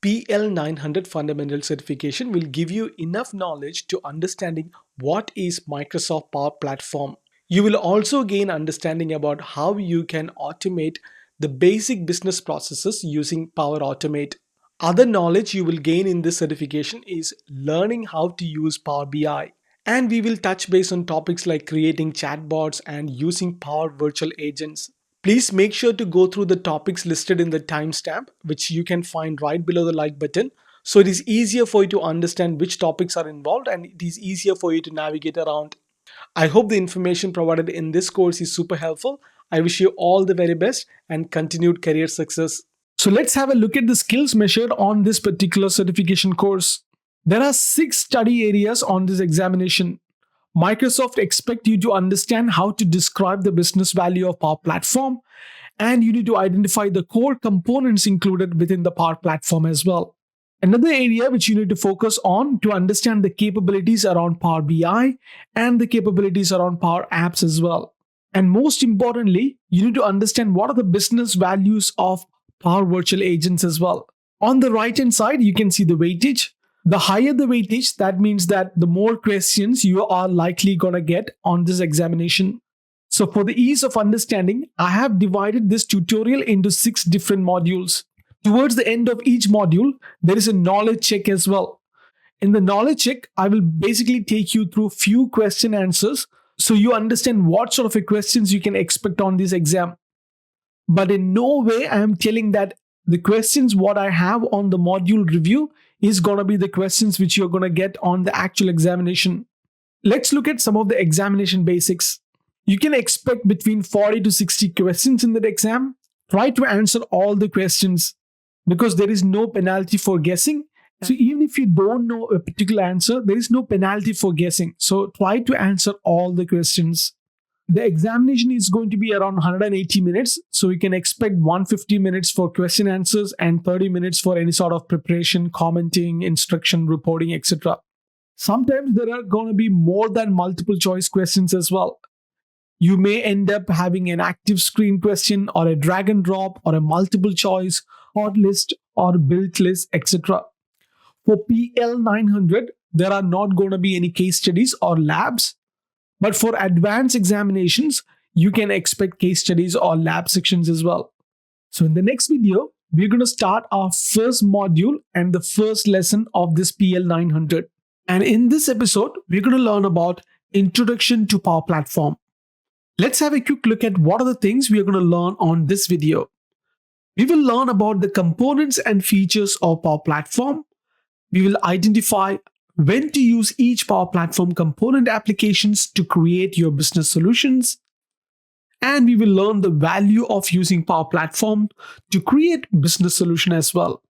PL-900 fundamental certification will give you enough knowledge to understanding what is Microsoft Power Platform. You will also gain understanding about how you can automate the basic business processes using Power Automate. Other knowledge you will gain in this certification is learning how to use Power BI. And we will touch base on topics like creating chatbots and using Power Virtual Agents. Please make sure to go through the topics listed in the timestamp, which you can find right below the like button. So it is easier for you to understand which topics are involved and it is easier for you to navigate around. I hope the information provided in this course is super helpful. I wish you all the very best and continued career success. So let's have a look at the skills measured on this particular certification course. There are 6 study areas on this examination. Microsoft expects you to understand how to describe the business value of Power Platform, and you need to identify the core components included within the Power Platform as well. Another area which you need to focus on to understand the capabilities around Power BI and the capabilities around Power Apps as well. And most importantly, you need to understand what are the business values of Power Virtual Agents as well. On the right hand side, you can see the weightage. The higher the weightage, that means that the more questions you are likely going to get on this examination. So for the ease of understanding, I have divided this tutorial into 6 different modules. Towards the end of each module, there is a knowledge check as well. In the knowledge check, I will basically take you through few question answers so you understand what sort of questions you can expect on this exam. But in no way I am telling that the questions what I have on the module review is going to be the questions which you're going to get on the actual examination. Let's look at some of the examination basics. You can expect between 40 to 60 questions in that exam. Try to answer all the questions because there is no penalty for guessing. So even if you don't know a particular answer, there is no penalty for guessing. So try to answer all the questions. The examination is going to be around 180 minutes. So you can expect 150 minutes for question answers and 30 minutes for any sort of preparation, commenting, instruction, reporting, etc. Sometimes there are going to be more than multiple choice questions as well. You may end up having an active screen question or a drag and drop or a multiple choice, hot list or built list, etc. For PL-900, there are not going to be any case studies or labs. But for advanced examinations, you can expect case studies or lab sections as well. So in the next video, we're going to start our first module and the first lesson of this PL-900. And in this episode, we're going to learn about Introduction to Power Platform. Let's have a quick look at what are the things we are going to learn on this video. We will learn about the components and features of Power Platform. We will identify when to use each Power Platform component applications to create your business solutions. And we will learn the value of using Power Platform to create business solution as well.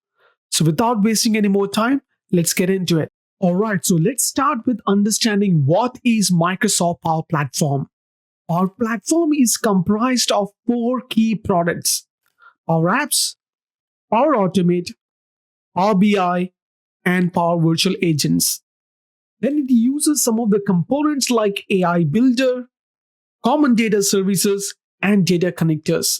So without wasting any more time, let's get into it. All right, so let's start with understanding what is Microsoft Power Platform. Power Platform is comprised of 4 key products: Power Apps, Power Automate, Power BI, and Power Virtual Agents. Then it uses some of the components like AI Builder, Common Data Services, and Data Connectors.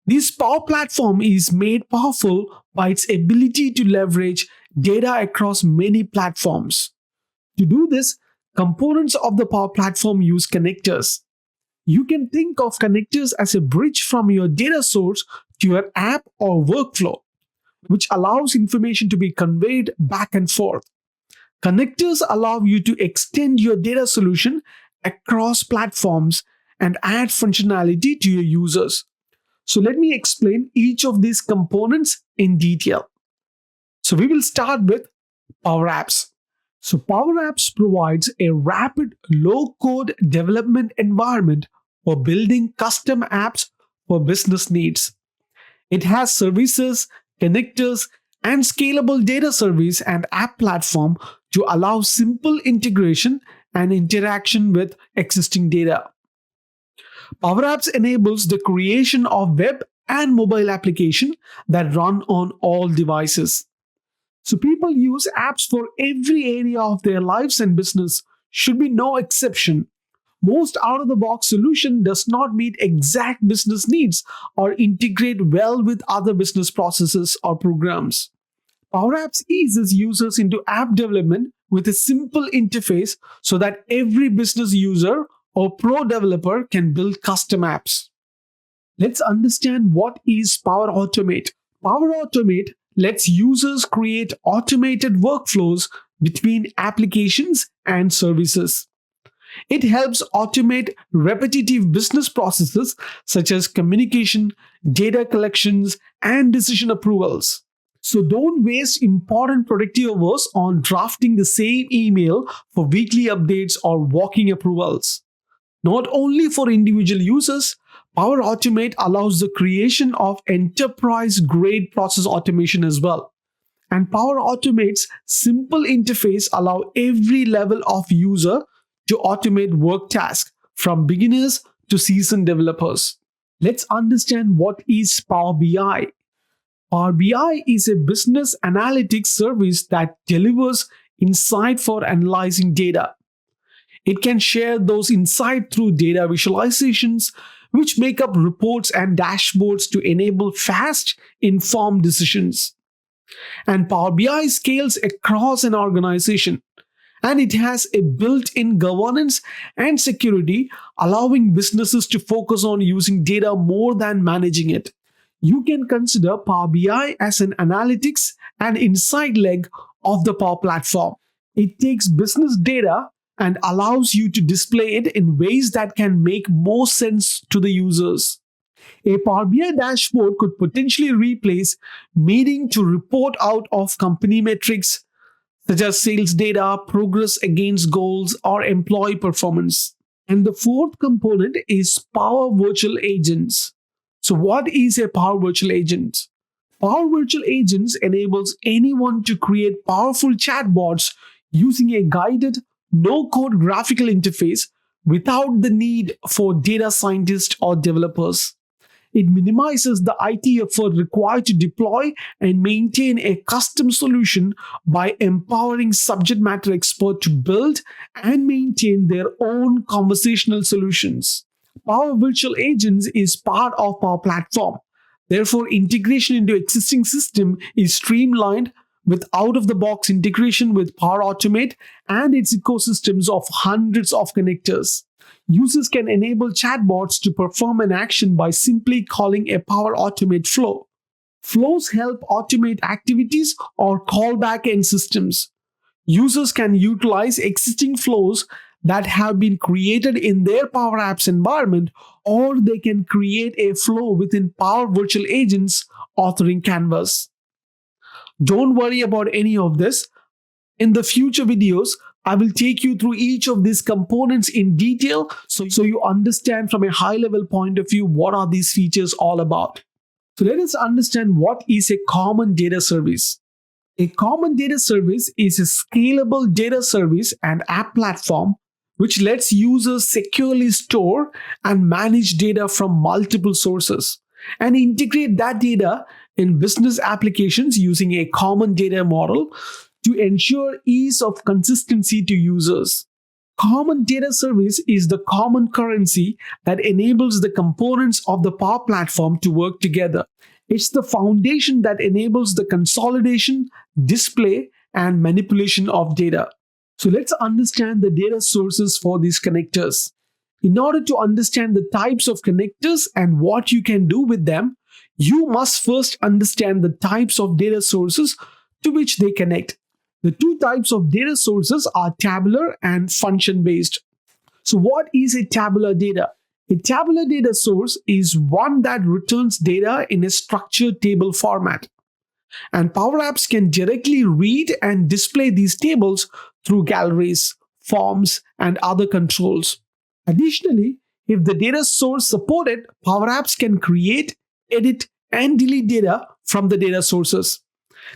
This Power Platform is made powerful by its ability to leverage data across many platforms. To do this, components of the Power Platform use connectors. You can think of connectors as a bridge from your data source to your app or workflow, which allows information to be conveyed back and forth. Connectors allow you to extend your data solution across platforms and add functionality to your users. So let me explain each of these components in detail. So we will start with Power Apps. So Power Apps provides a rapid, low-code development environment for building custom apps for business needs. It has services, connectors, and scalable data service and app platform to allow simple integration and interaction with existing data. Power Apps enables the creation of web and mobile applications that run on all devices. So people use apps for every area of their lives and business, should be no exception. Most out-of-the-box solution does not meet exact business needs or integrate well with other business processes or programs. Power Apps eases users into app development with a simple interface so that every business user or pro developer can build custom apps. Let's understand what is Power Automate. Power Automate lets users create automated workflows between applications and services. It helps automate repetitive business processes such as communication, data collections, and decision approvals. So don't waste important productive hours on drafting the same email for weekly updates or walking approvals. Not only for individual users, Power Automate allows the creation of enterprise-grade process automation as well. And Power Automate's simple interface allows every level of user to automate work tasks from beginners to seasoned developers. Let's understand what is Power BI. Power BI is a business analytics service that delivers insight for analyzing data. It can share those insights through data visualizations, which make up reports and dashboards to enable fast, informed decisions. And Power BI scales across an organization, and it has a built-in governance and security, allowing businesses to focus on using data more than managing it. You can consider Power BI as an analytics and insight leg of the Power Platform. It takes business data and allows you to display it in ways that can make more sense to the users. A Power BI dashboard could potentially replace needing to report out of company metrics such as sales data, progress against goals, or employee performance. And the fourth component is Power Virtual Agents. So what is a Power Virtual Agent? Power Virtual Agents enables anyone to create powerful chatbots using a guided, no-code graphical interface without the need for data scientists or developers. It minimizes the IT effort required to deploy and maintain a custom solution by empowering subject matter experts to build and maintain their own conversational solutions. Power Virtual Agents is part of Power Platform. Therefore, integration into existing system is streamlined with out-of-the-box integration with Power Automate and its ecosystems of hundreds of connectors. Users can enable chatbots to perform an action by simply calling a Power Automate flow. Flows help automate activities or callback end systems. Users can utilize existing flows that have been created in their Power Apps environment, or they can create a flow within Power Virtual Agents authoring canvas. Don't worry about any of this. In the future videos, I will take you through each of these components in detail so you understand from a high-level point of view what are these features all about. So let us understand what is a common data service. A common data service is a scalable data service and app platform which lets users securely store and manage data from multiple sources and integrate that data in business applications using a common data model to ensure ease of consistency to users. Common data service is the common currency that enables the components of the Power Platform to work together. It's the foundation that enables the consolidation, display, and manipulation of data. So let's understand the data sources for these connectors. In order to understand the types of connectors and what you can do with them, you must first understand the types of data sources to which they connect. The two types of data sources are tabular and function-based. So what is a tabular data? A tabular data source is one that returns data in a structured table format. And Power Apps can directly read and display these tables through galleries, forms, and other controls. Additionally, if the data source supported, Power Apps can create, edit, and delete data from the data sources.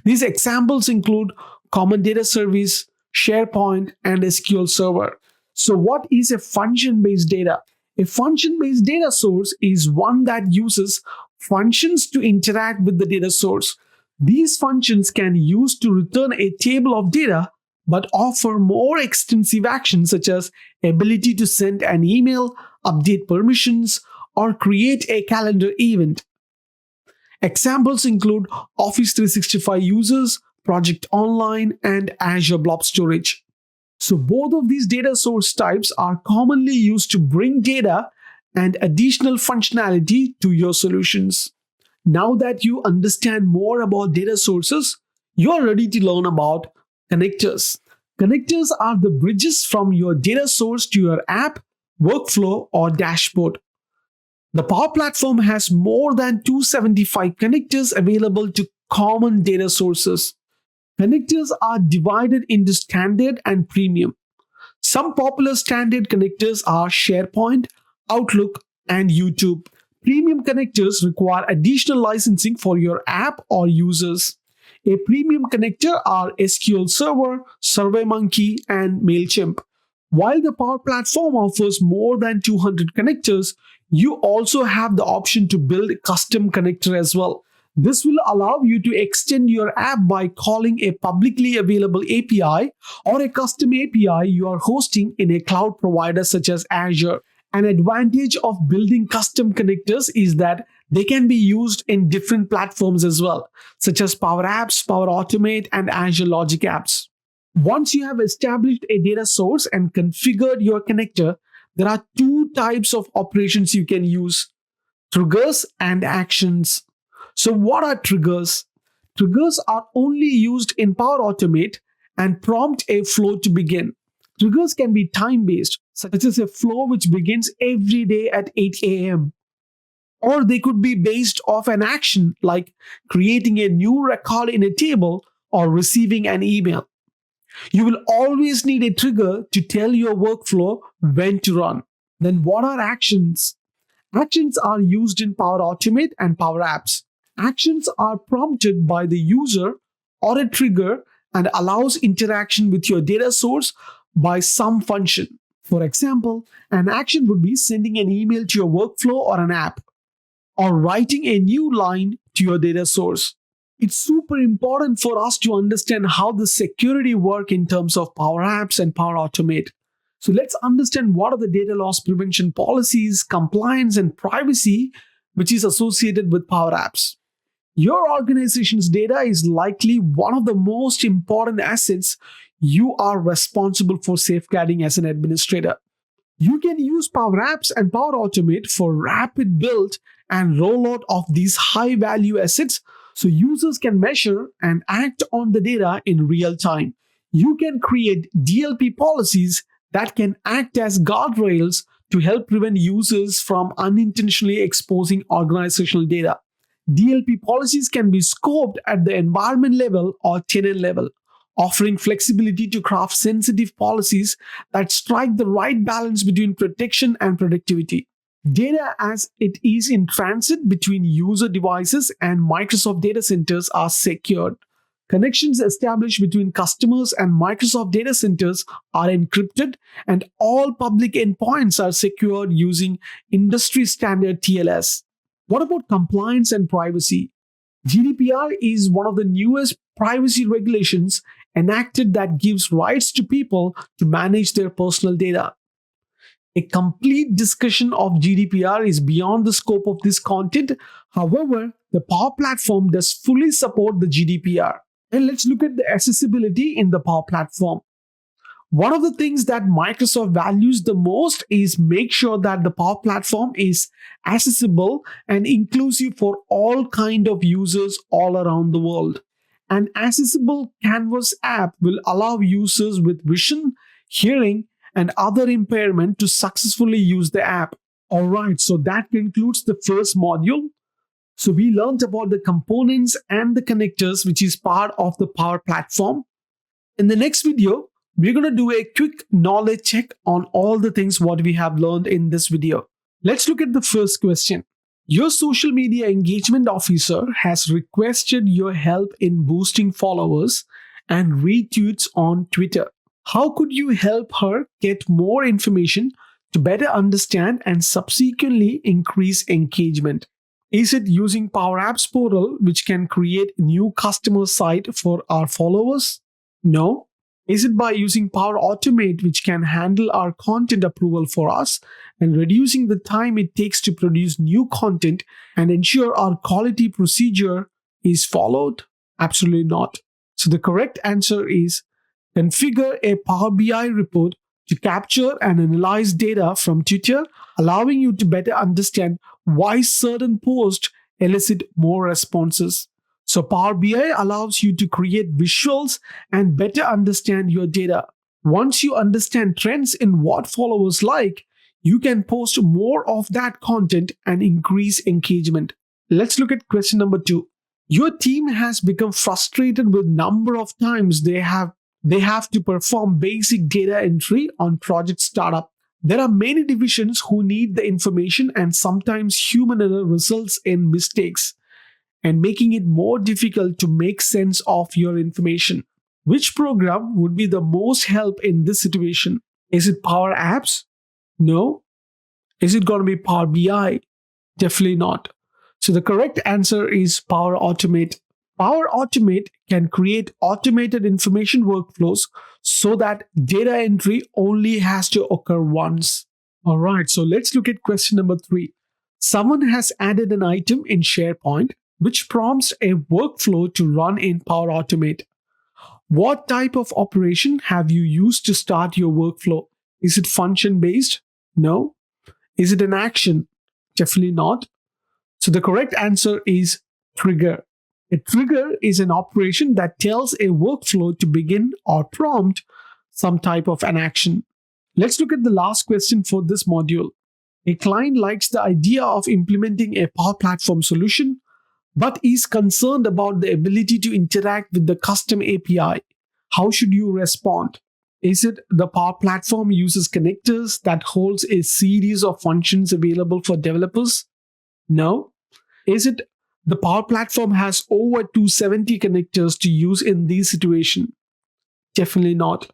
These examples include Common Data Service, SharePoint, and SQL Server. So what is a function-based data? A function-based data source is one that uses functions to interact with the data source. These functions can be used to return a table of data but offer more extensive actions such as ability to send an email, update permissions, or create a calendar event. Examples include Office 365 users, Project Online, and Azure Blob Storage. So both of these data source types are commonly used to bring data and additional functionality to your solutions. Now that you understand more about data sources, you are ready to learn about connectors. Connectors are the bridges from your data source to your app, workflow, or dashboard. The Power Platform has more than 275 connectors available to common data sources. Connectors are divided into standard and premium. Some popular standard connectors are SharePoint, Outlook, and YouTube. Premium connectors require additional licensing for your app or users. A premium connector are SQL Server, SurveyMonkey, and MailChimp. While the Power Platform offers more than 200 connectors, you also have the option to build a custom connector as well. This will allow you to extend your app by calling a publicly available API or a custom API you are hosting in a cloud provider such as Azure. An advantage of building custom connectors is that they can be used in different platforms as well, such as Power Apps, Power Automate, and Azure Logic Apps. Once you have established a data source and configured your connector, there are two types of operations you can use: triggers and actions. So what are triggers? Triggers are only used in Power Automate and prompt a flow to begin. Triggers can be time-based, such as a flow which begins every day at 8 a.m. Or they could be based off an action like creating a new record in a table or receiving an email. You will always need a trigger to tell your workflow when to run. Then what are actions? Actions are used in Power Automate and Power Apps. Actions are prompted by the user or a trigger and allows interaction with your data source by some function. For example, an action would be sending an email to your workflow or an app, or writing a new line to your data source. It's super important for us to understand how the security work in terms of Power Apps and Power Automate. So let's understand what are the data loss prevention policies, compliance, and privacy which is associated with Power Apps. Your organization's data is likely one of the most important assets you are responsible for safeguarding as an administrator. You can use Power Apps and Power Automate for rapid build and rollout of these high-value assets so users can measure and act on the data in real time. You can create DLP policies that can act as guardrails to help prevent users from unintentionally exposing organizational data. DLP policies can be scoped at the environment level or tenant level, offering flexibility to craft sensitive policies that strike the right balance between protection and productivity. Data as it is in transit between user devices and Microsoft data centers are secured. Connections established between customers and Microsoft data centers are encrypted, and all public endpoints are secured using industry standard TLS. What about compliance and privacy? GDPR is one of the newest privacy regulations enacted that gives rights to people to manage their personal data. A complete discussion of GDPR is beyond the scope of this content. However, the Power Platform does fully support the GDPR. And let's look at the accessibility in the Power Platform. One of the things that Microsoft values the most is make sure that the Power Platform is accessible and inclusive for all kind of users all around the world. An accessible Canvas app will allow users with vision, hearing, and other impairment to successfully use the app. Alright, so that concludes the first module. So we learned about the components and the connectors which is part of the Power Platform. In the next video, we're going to do a quick knowledge check on all the things what we have learned in this video. Let's look at the first question. Your social media engagement officer has requested your help in boosting followers and retweets on Twitter. How could you help her get more information to better understand and subsequently increase engagement? Is it using Power Apps portal which can create new customer site for our followers? No. Is it by using Power Automate which can handle our content approval for us and reducing the time it takes to produce new content and ensure our quality procedure is followed? Absolutely not. So the correct answer is configure a Power BI report to capture and analyze data from Twitter, allowing you to better understand why certain posts elicit more responses. So Power BI allows you to create visuals and better understand your data. Once you understand trends in what followers like, you can post more of that content and increase engagement. Let's look at question number 2. Your team has become frustrated with number of times they have to perform basic data entry on project startup. There are many divisions who need the information, and sometimes human error results in mistakes and making it more difficult to make sense of your information. Which program would be the most help in this situation? Is it Power Apps? No. Is it going to be Power BI? Definitely not. So the correct answer is Power Automate. Power Automate can create automated information workflows so that data entry only has to occur once. All right, so let's look at question number 3. Someone has added an item in SharePoint which prompts a workflow to run in Power Automate. What type of operation have you used to start your workflow? Is it function based? No. Is it an action? Definitely not. So the correct answer is trigger. A trigger is an operation that tells a workflow to begin or prompt some type of an action. Let's look at the last question for this module. A client likes the idea of implementing a Power Platform solution, but is concerned about the ability to interact with the custom API. How should you respond? Is it the Power Platform uses connectors that holds a series of functions available for developers? No. Is it the Power Platform has over 270 connectors to use in this situation? Definitely not.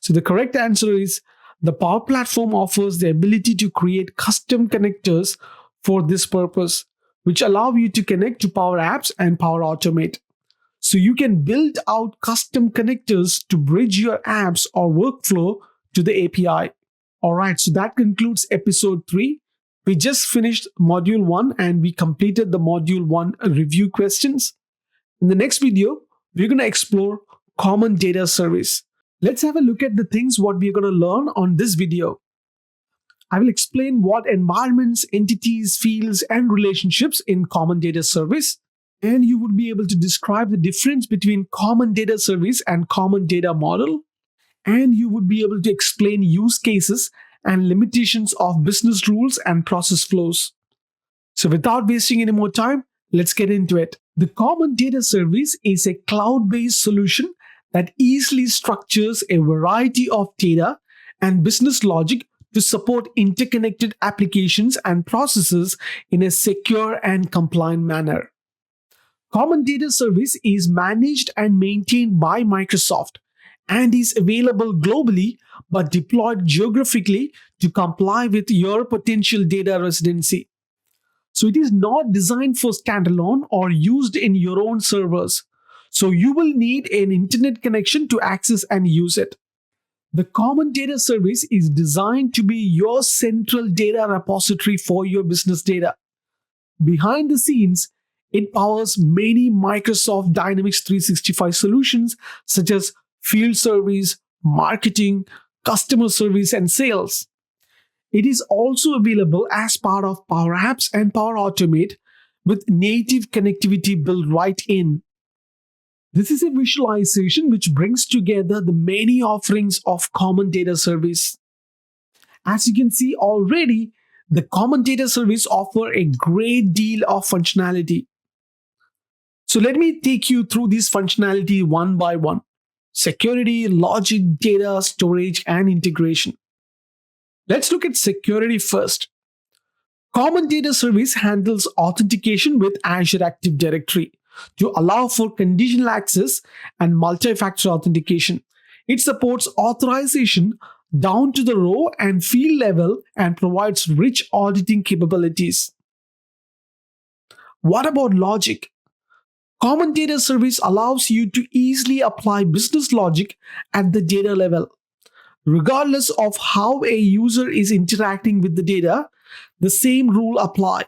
So the correct answer is the Power Platform offers the ability to create custom connectors for this purpose, which allow you to connect to Power Apps and Power Automate. So you can build out custom connectors to bridge your apps or workflow to the API. All right, so that concludes episode 3. We just finished module 1 and we completed the module 1 review questions. In the next video, we're going to explore common data service. Let's have a look at the things what we're going to learn on this video. I will explain what environments, entities, fields, and relationships in common data service. And you would be able to describe the difference between common data service and common data model. And you would be able to explain use cases and limitations of business rules and process flows. So without wasting any more time, let's get into it. The common data service is a cloud-based solution that easily structures a variety of data and business logic to support interconnected applications and processes in a secure and compliant manner. Common Data Service is managed and maintained by Microsoft and is available globally but deployed geographically to comply with your potential data residency. So it is not designed for standalone or used in your own servers. So you will need an internet connection to access and use it. The Common Data Service is designed to be your central data repository for your business data. Behind the scenes, it powers many Microsoft Dynamics 365 solutions such as field service, marketing, customer service, and sales. It is also available as part of Power Apps and Power Automate with native connectivity built right in. This is a visualization which brings together the many offerings of Common Data Service. As you can see already, the Common Data Service offers a great deal of functionality. So let me take you through this functionality one by one. Security, logic, data, storage, and integration. Let's look at security first. Common Data Service handles authentication with Azure Active Directory to allow for conditional access and multi-factor authentication. It supports authorization down to the row and field level and provides rich auditing capabilities. What about logic? Common Data Service allows you to easily apply business logic at the data level. Regardless of how a user is interacting with the data, the same rule apply.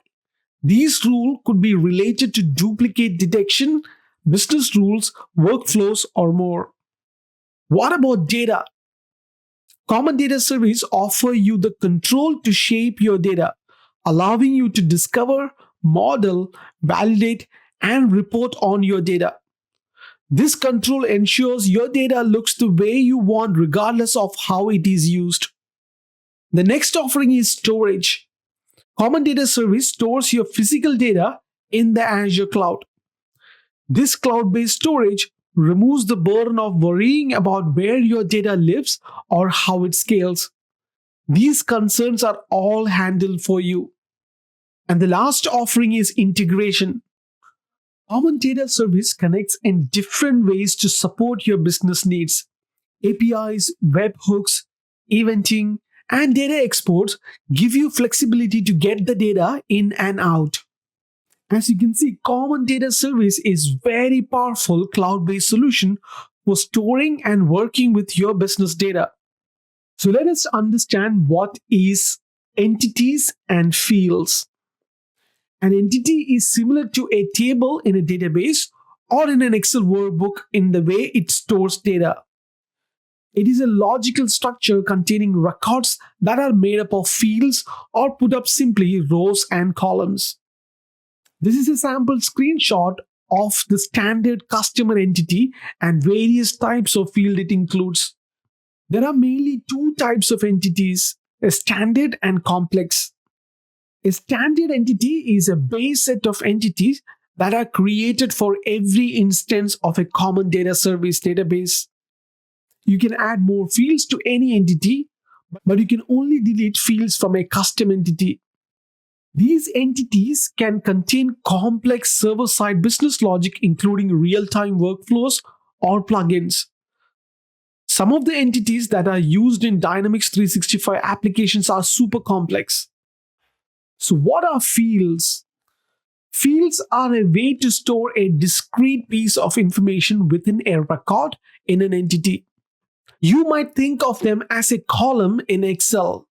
These rules could be related to duplicate detection, business rules, workflows, or more. What about data? Common data service offer you the control to shape your data, allowing you to discover, model, validate, and report on your data. This control ensures your data looks the way you want regardless of how it is used. The next offering is storage. Common Data Service stores your physical data in the Azure cloud. This cloud based storage removes the burden of worrying about where your data lives or how it scales. These concerns are all handled for you. And the last offering is integration. Common Data Service connects in different ways to support your business needs. APIs, webhooks, eventing, and data exports give you flexibility to get the data in and out. As you can see, Common Data Service is very powerful cloud-based solution for storing and working with your business data. So let us understand what is entities and fields. An entity is similar to a table in a database or in an Excel workbook in the way it stores data. It is a logical structure containing records that are made up of fields or put up simply rows and columns. This is a sample screenshot of the standard customer entity and various types of field it includes. There are mainly two types of entities, a standard and complex. A standard entity is a base set of entities that are created for every instance of a common data service database. You can add more fields to any entity, but you can only delete fields from a custom entity. These entities can contain complex server-side business logic, including real-time workflows or plugins. Some of the entities that are used in Dynamics 365 applications are super complex. So what are fields? Fields are a way to store a discrete piece of information within a record in an entity. You might think of them as a column in Excel.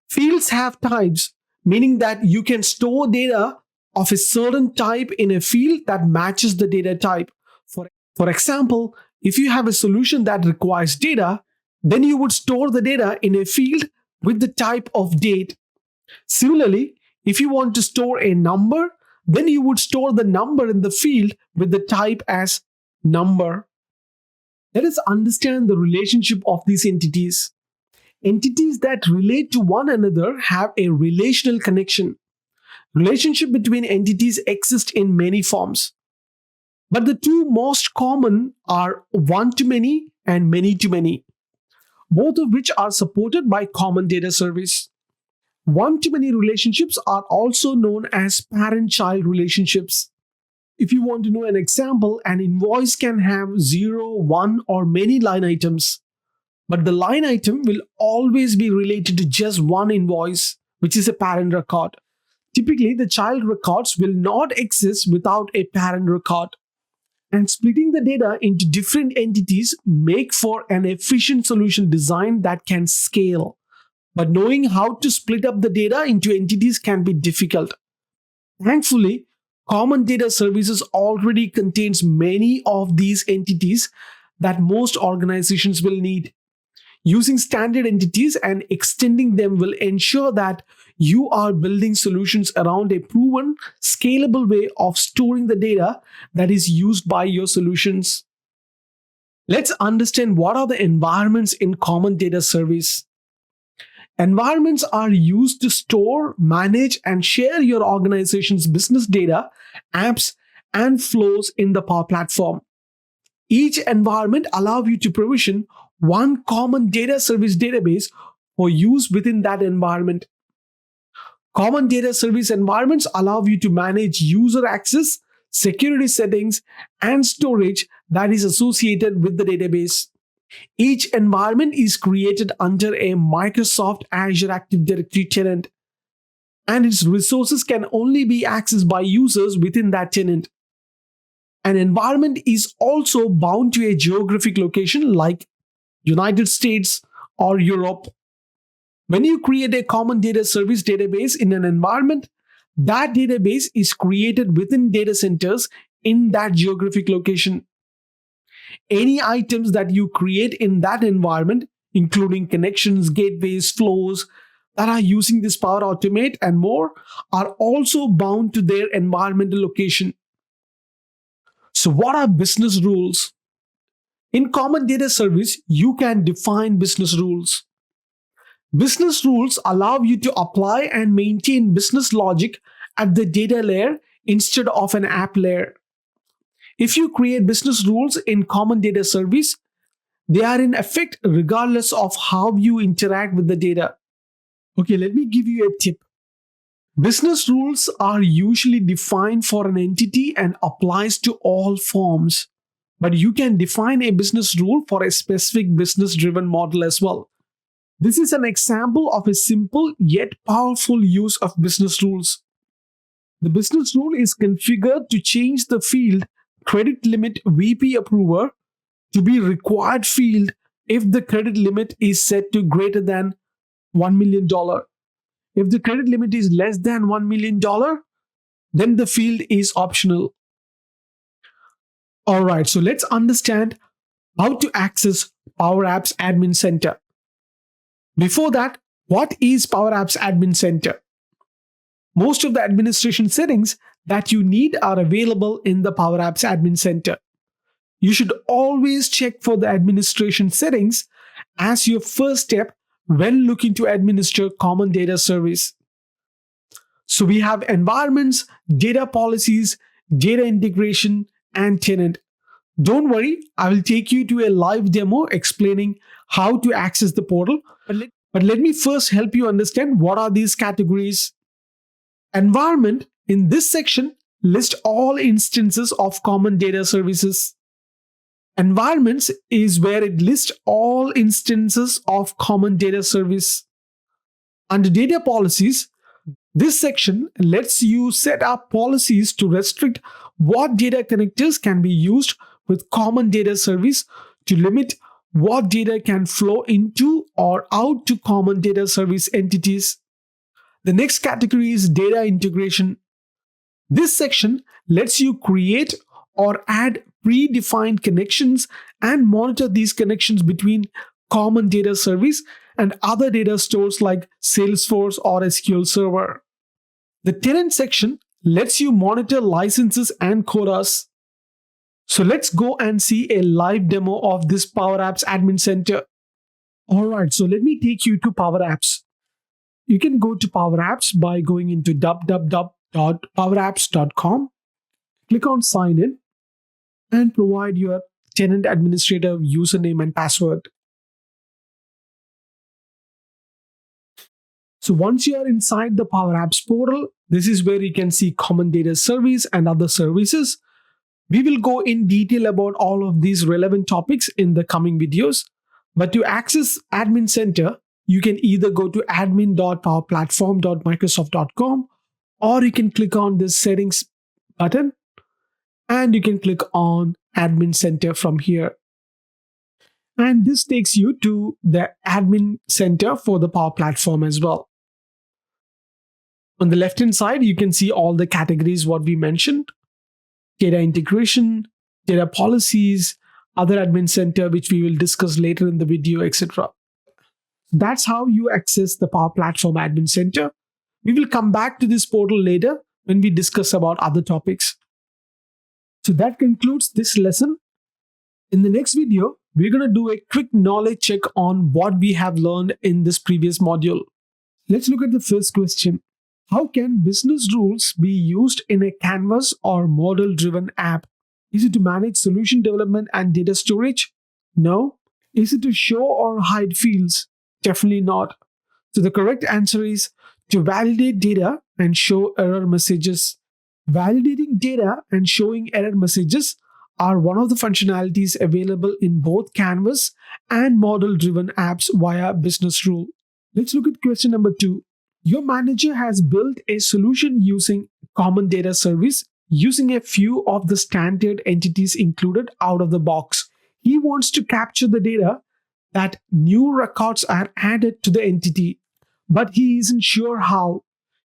Fields have types, meaning that you can store data of a certain type in a field that matches the data type. For example, if you have a solution that requires data, then you would store the data in a field with the type of date. Similarly, if you want to store a number, then you would store the number in the field with the type as number. Let us understand the relationship of these entities. Entities that relate to one another have a relational connection. Relationship between entities exist in many forms. But the two most common are one-to-many and many-to-many, both of which are supported by Common Data Service. One-to-many relationships are also known as parent-child relationships. If you want to know an example, an invoice can have 0, 1, or many line items. But the line item will always be related to just one invoice, which is a parent record. Typically, the child records will not exist without a parent record. And splitting the data into different entities make for an efficient solution design that can scale. But knowing how to split up the data into entities can be difficult. Thankfully, Common Data Services already contains many of these entities that most organizations will need. Using standard entities and extending them will ensure that you are building solutions around a proven, scalable way of storing the data that is used by your solutions. Let's understand what are the environments in Common Data Service. Environments are used to store, manage, and share your organization's business data, apps, and flows in the Power Platform. Each environment allows you to provision one common data service database for use within that environment. Common data service environments allow you to manage user access, security settings, and storage that is associated with the database. Each environment is created under a Microsoft Azure Active Directory tenant, and its resources can only be accessed by users within that tenant. An environment is also bound to a geographic location like United States or Europe. When you create a common data service database in an environment, that database is created within data centers in that geographic location. Any items that you create in that environment, including connections, gateways, flows that are using this Power Automate and more, are also bound to their environmental location. So, what are business rules? In Common Data Service, you can define business rules. Business rules allow you to apply and maintain business logic at the data layer instead of an app layer. If you create business rules in Common Data Service, they are in effect regardless of how you interact with the data. Okay, let me give you a tip. Business rules are usually defined for an entity and applies to all forms. But you can define a business rule for a specific business-driven model as well. This is an example of a simple yet powerful use of business rules. The business rule is configured to change the field credit limit VP approver to be required field if the credit limit is set to greater than $1 million. If the credit limit is less than $1 million, then the field is optional. All right, so let's understand how to access Power Apps Admin Center. Before that, what is Power Apps Admin Center? Most of the administration settings that you need are available in the Power Apps Admin Center. You should always check for the administration settings as your first step when looking to administer Common Data Service. So we have environments, data policies, data integration, and tenant. Don't worry, I will take you to a live demo explaining how to access the portal. But let me first help you understand what are these categories. Environment in this section lists all instances of Common Data Services. Environments is where it lists all instances of Common Data Service. Under Data Policies, this section lets you set up policies to restrict what data connectors can be used with Common Data Service to limit what data can flow into or out to Common Data Service entities. The next category is Data Integration. This section lets you create or add predefined connections and monitor these connections between Common Data Service and other data stores like Salesforce or SQL Server. The Tenant section lets you monitor licenses and quotas. So let's go and see a live demo of this Power Apps Admin Center. Alright, so let me take you to Power Apps. You can go to Power Apps by going into www.powerapps.com. Click on Sign In and provide your tenant administrator username and password. So once you are inside the Power Apps portal, this is where you can see Common Data Service and other services. We will go in detail about all of these relevant topics in the coming videos. But to access Admin Center, you can either go to admin.powerplatform.microsoft.com or you can click on this settings button and you can click on Admin Center from here. And this takes you to the Admin Center for the Power Platform as well. On the left-hand side, you can see all the categories what we mentioned. Data integration, data policies, other admin center, which we will discuss later in the video, etc. That's how you access the Power Platform Admin Center. We will come back to this portal later when we discuss about other topics. So that concludes this lesson. In the next video, we're going to do a quick knowledge check on what we have learned in this previous module. Let's look at the first question. How can business rules be used in a canvas or model-driven app? Is it to manage solution development and data storage? No. Is it to show or hide fields? Definitely not. So the correct answer is to validate data and show error messages. Validating data and showing error messages are one of the functionalities available in both canvas and model-driven apps via business rule. Let's look at question number 2. Your manager has built a solution using Common Data Service using a few of the standard entities included out of the box. He wants to capture the data that new records are added to the entity, but he isn't sure how.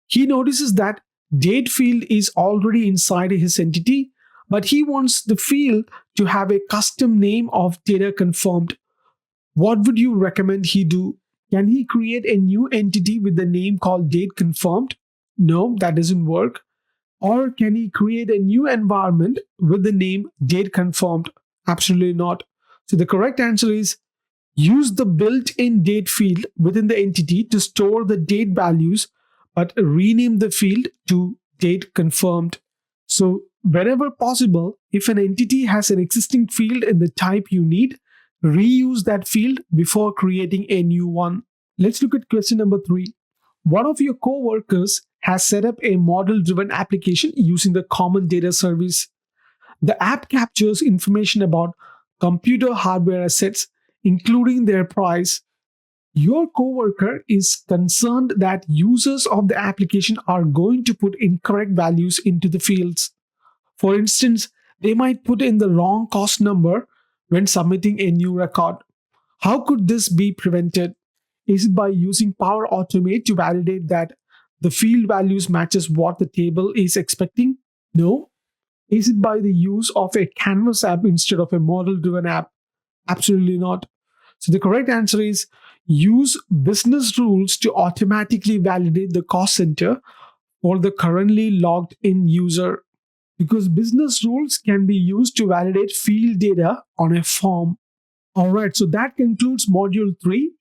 He notices that date field is already inside his entity, but he wants the field to have a custom name of data confirmed. What would you recommend he do? Can he create a new entity with the name called date confirmed? No, that doesn't work. Or can he create a new environment with the name date confirmed? Absolutely not. So the correct answer is use the built-in date field within the entity to store the date values, but rename the field to date confirmed. So wherever possible, if an entity has an existing field in the type you need, reuse that field before creating a new one. Let's look at question number 3. One of your coworkers has set up a model-driven application using the common data service. The app captures information about computer hardware assets, including their price. Your coworker is concerned that users of the application are going to put incorrect values into the fields. For instance, they might put in the wrong cost number when submitting a new record. How could this be prevented? Is it by using Power Automate to validate that the field values matches what the table is expecting? No. Is it by the use of a Canvas app instead of a model-driven app? Absolutely not. So the correct answer is use business rules to automatically validate the cost center for the currently logged in user, because business rules can be used to validate field data on a form. Alright, so that concludes module 3.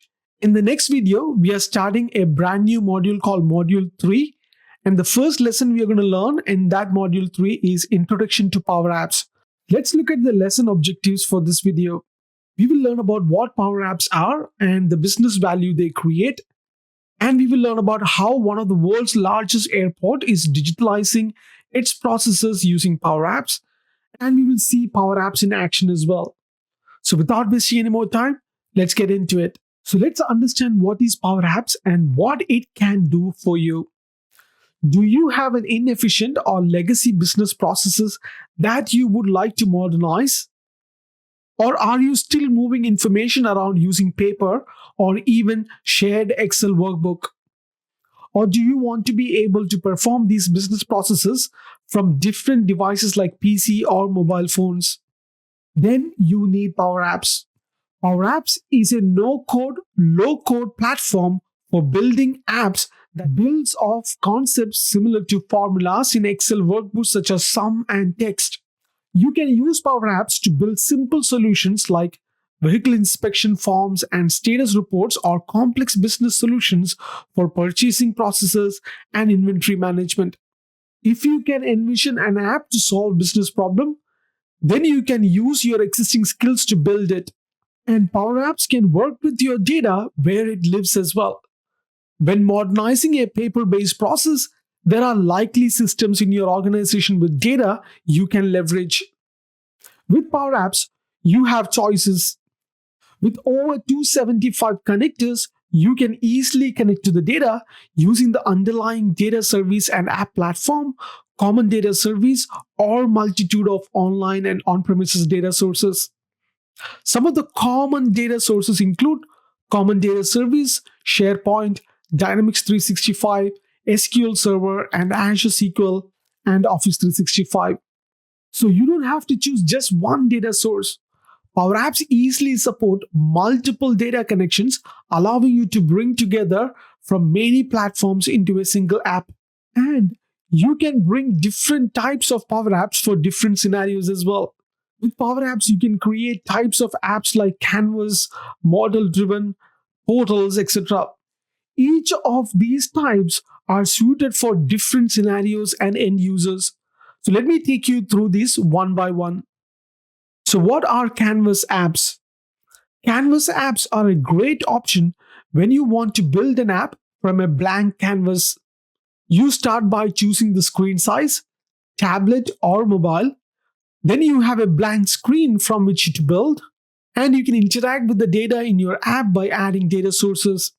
In the next video, we are starting a brand new module called module 3. And the first lesson we are going to learn in that module 3 is Introduction to Power Apps. Let's look at the lesson objectives for this video. We will learn about what Power Apps are and the business value they create. And we will learn about how one of the world's largest airport is digitalizing its processes using Power Apps. And we will see Power Apps in action as well. So without wasting any more time, let's get into it. So let's understand what is Power Apps and what it can do for you. Do you have an inefficient or legacy business processes that you would like to modernize? Or are you still moving information around using paper or even shared Excel workbook? Or do you want to be able to perform these business processes from different devices like PC or mobile phones? Then you need Power Apps. Power Apps is a no-code, low-code platform for building apps that builds off concepts similar to formulas in Excel workbooks such as sum and text. You can use Power Apps to build simple solutions like vehicle inspection forms and status reports, or complex business solutions for purchasing processes and inventory management. If you can envision an app to solve business problem, then you can use your existing skills to build it. And Power Apps can work with your data where it lives as well. When modernizing a paper-based process, there are likely systems in your organization with data you can leverage. With Power Apps, you have choices. With over 275 connectors, you can easily connect to the data using the underlying data service and app platform, common data service, or multitude of online and on-premises data sources. Some of the common data sources include Common Data Service, SharePoint, Dynamics 365, SQL Server, and Azure SQL, and Office 365. So you don't have to choose just one data source. Power Apps easily support multiple data connections, allowing you to bring together from many platforms into a single app. And you can bring different types of Power Apps for different scenarios as well. With Power Apps, you can create types of apps like Canvas, model-driven, portals, etc. Each of these types are suited for different scenarios and end users. So let me take you through these one by one. So what are Canvas apps? Canvas apps are a great option when you want to build an app from a blank canvas. You start by choosing the screen size, tablet or mobile. Then you have a blank screen from which to build, and you can interact with the data in your app by adding data sources.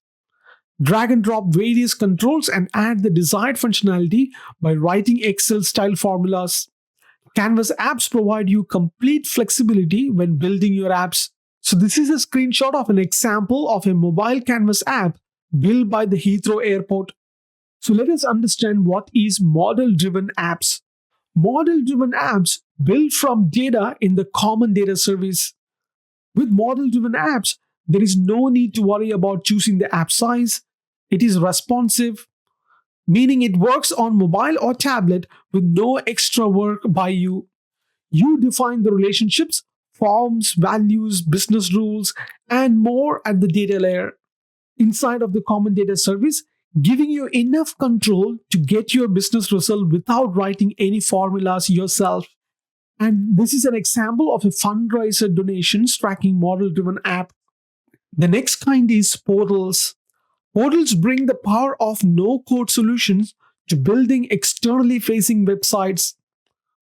Drag and drop various controls and add the desired functionality by writing Excel-style formulas. Canvas apps provide you complete flexibility when building your apps. So this is a screenshot of an example of a mobile Canvas app built by the Heathrow Airport. So let us understand what is model-driven apps. Model-driven apps build from data in the common data service. With model-driven apps, there is no need to worry about choosing the app size. It is responsive, meaning it works on mobile or tablet with no extra work by you. You define the relationships, forms, values, business rules, and more at the data layer inside of the common data service, giving you enough control to get your business result without writing any formulas yourself. And this is an example of a fundraiser donations tracking model driven app. The next kind is portals. Portals bring the power of no code solutions to building externally facing websites.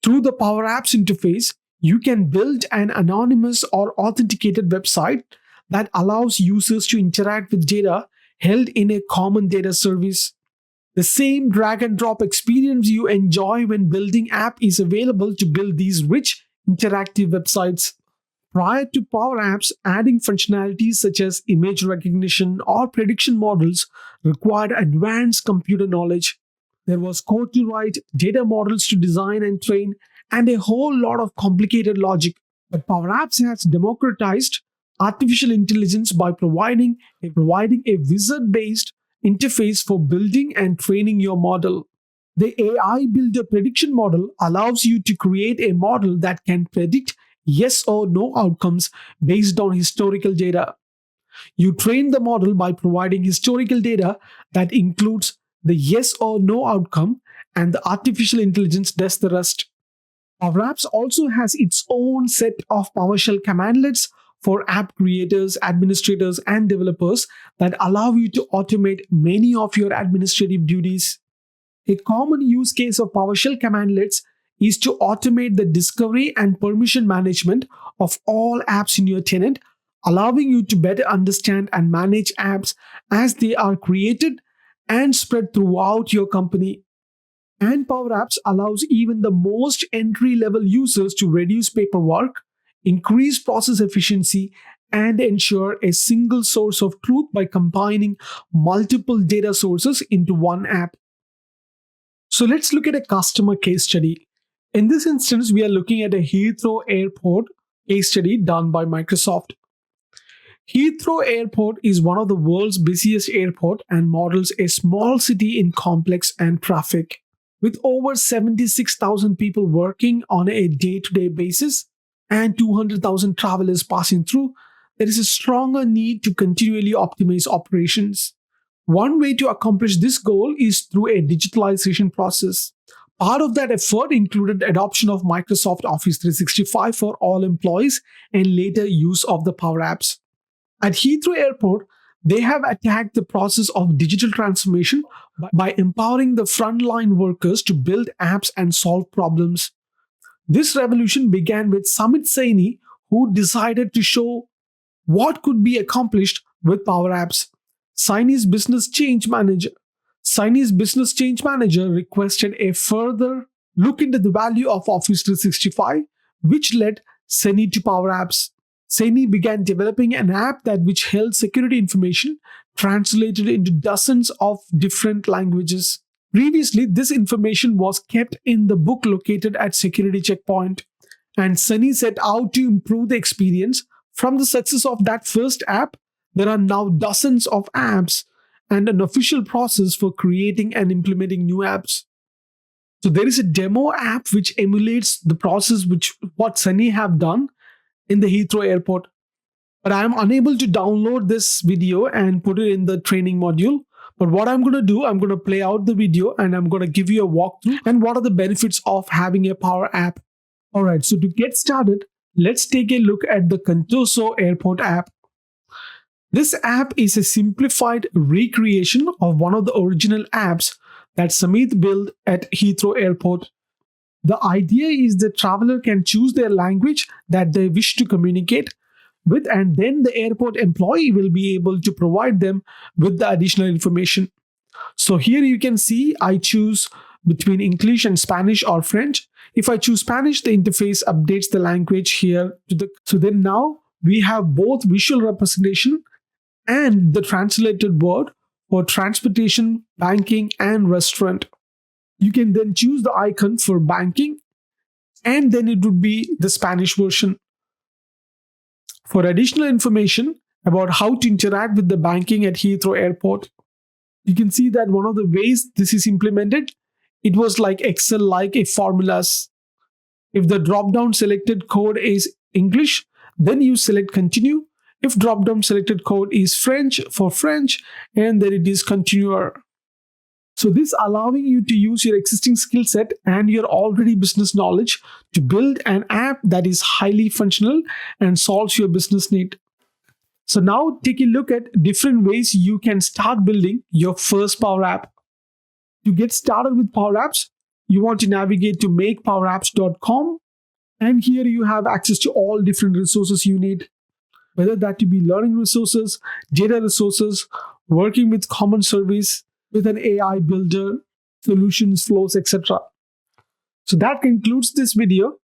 Through the Power Apps interface, you can build an anonymous or authenticated website that allows users to interact with data held in a common data service. The same drag and drop experience you enjoy when building app is available to build these rich interactive websites. Prior to Power Apps, adding functionalities such as image recognition or prediction models required advanced computer knowledge. There was code to write, data models to design and train, and a whole lot of complicated logic. But Power Apps has democratized artificial intelligence by providing a wizard based interface for building and training your model. The AI Builder prediction model allows you to create a model that can predict yes or no outcomes based on historical data. You train the model by providing historical data that includes the yes or no outcome, and the artificial intelligence does the rest. Power Apps also has its own set of PowerShell commandlets for app creators, administrators, and developers that allow you to automate many of your administrative duties. A common use case of PowerShell commandlets is to automate the discovery and permission management of all apps in your tenant, allowing you to better understand and manage apps as they are created and spread throughout your company. And Power Apps allows even the most entry-level users to reduce paperwork, increase process efficiency, and ensure a single source of truth by combining multiple data sources into one app. So let's look at a customer case study. In this instance, we are looking at a Heathrow Airport case study done by Microsoft. Heathrow Airport is one of the world's busiest airports and models a small city in complex and traffic. With over 76,000 people working on a day-to-day basis and 200,000 travelers passing through, there is a stronger need to continually optimize operations. One way to accomplish this goal is through a digitalization process. Part of that effort included adoption of Microsoft Office 365 for all employees and later use of the Power Apps. At Heathrow Airport, they have attacked the process of digital transformation by empowering the frontline workers to build apps and solve problems. This revolution began with Samit Saini, who decided to show what could be accomplished with Power Apps. Saini's business change manager requested a further look into the value of Office 365, which led Saini to Power Apps. Saini began developing an app which held security information translated into dozens of different languages. Previously, this information was kept in the book located at Security Checkpoint, and Saini set out to improve the experience. From the success of that first app, there are now dozens of apps and an official process for creating and implementing new apps. So there is a demo app which emulates the process what Saini have done in the Heathrow Airport. But I am unable to download this video and put it in the training module. But what I'm going to do, I'm going to play out the video and I'm going to give you a walkthrough and what are the benefits of having a Power App. Alright, so to get started, let's take a look at the Contoso Airport app. This app is a simplified recreation of one of the original apps that Samit built at Heathrow Airport. The idea is the traveler can choose their language that they wish to communicate with, and then the airport employee will be able to provide them with the additional information. So here you can see I choose between English and Spanish or French. If I choose Spanish, the interface updates the language here. So then now we have both visual representation and the translated word for transportation, banking, and restaurant. You can then choose the icon for banking and then it would be the Spanish version. For additional information about how to interact with the banking at Heathrow Airport, you can see that one of the ways this is implemented, it was like Excel, like a formulas. If the drop down selected code is English, then you select continue. If drop down selected code is French, for French, and then it is continuer. So this allowing you to use your existing skill set and your already business knowledge to build an app that is highly functional and solves your business need. So now take a look at different ways you can start building your first Power App. To get started with Power Apps, you want to navigate to makepowerapps.com, and here you have access to all different resources you need, whether that to be learning resources, data resources, working with common service, with an AI builder, solutions, flows, etc. So that concludes this video.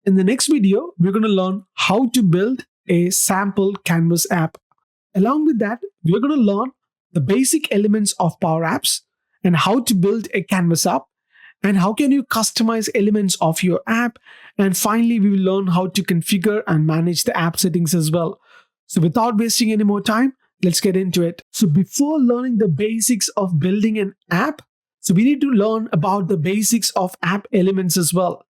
In the next video, we're going to learn how to build a sample Canvas app. Along with that, we're going to learn the basic elements of Power Apps and how to build a Canvas app and how can you customize elements of your app. And finally, we will learn how to configure and manage the app settings as well. So without wasting any more time, let's get into it. So before learning the basics of building an app, so we need to learn about the basics of app elements as well.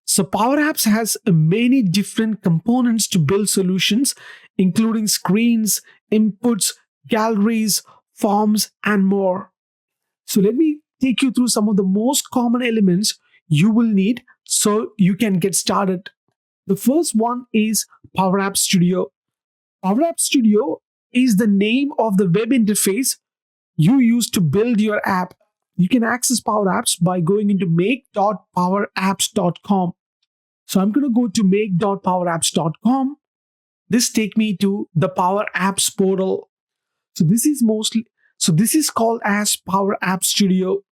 So Power Apps has many different components to build solutions, including screens, inputs, galleries, forms, and more. So let me take you through some of the most common elements you will need so you can get started. The first one is Power App Studio. Power App Studio is the name of the web interface you use to build your app. You can access Power Apps by going into make.powerapps.com. So I'm going to go to make.powerapps.com. This take me to the Power Apps portal. So this is called as Power App Studio.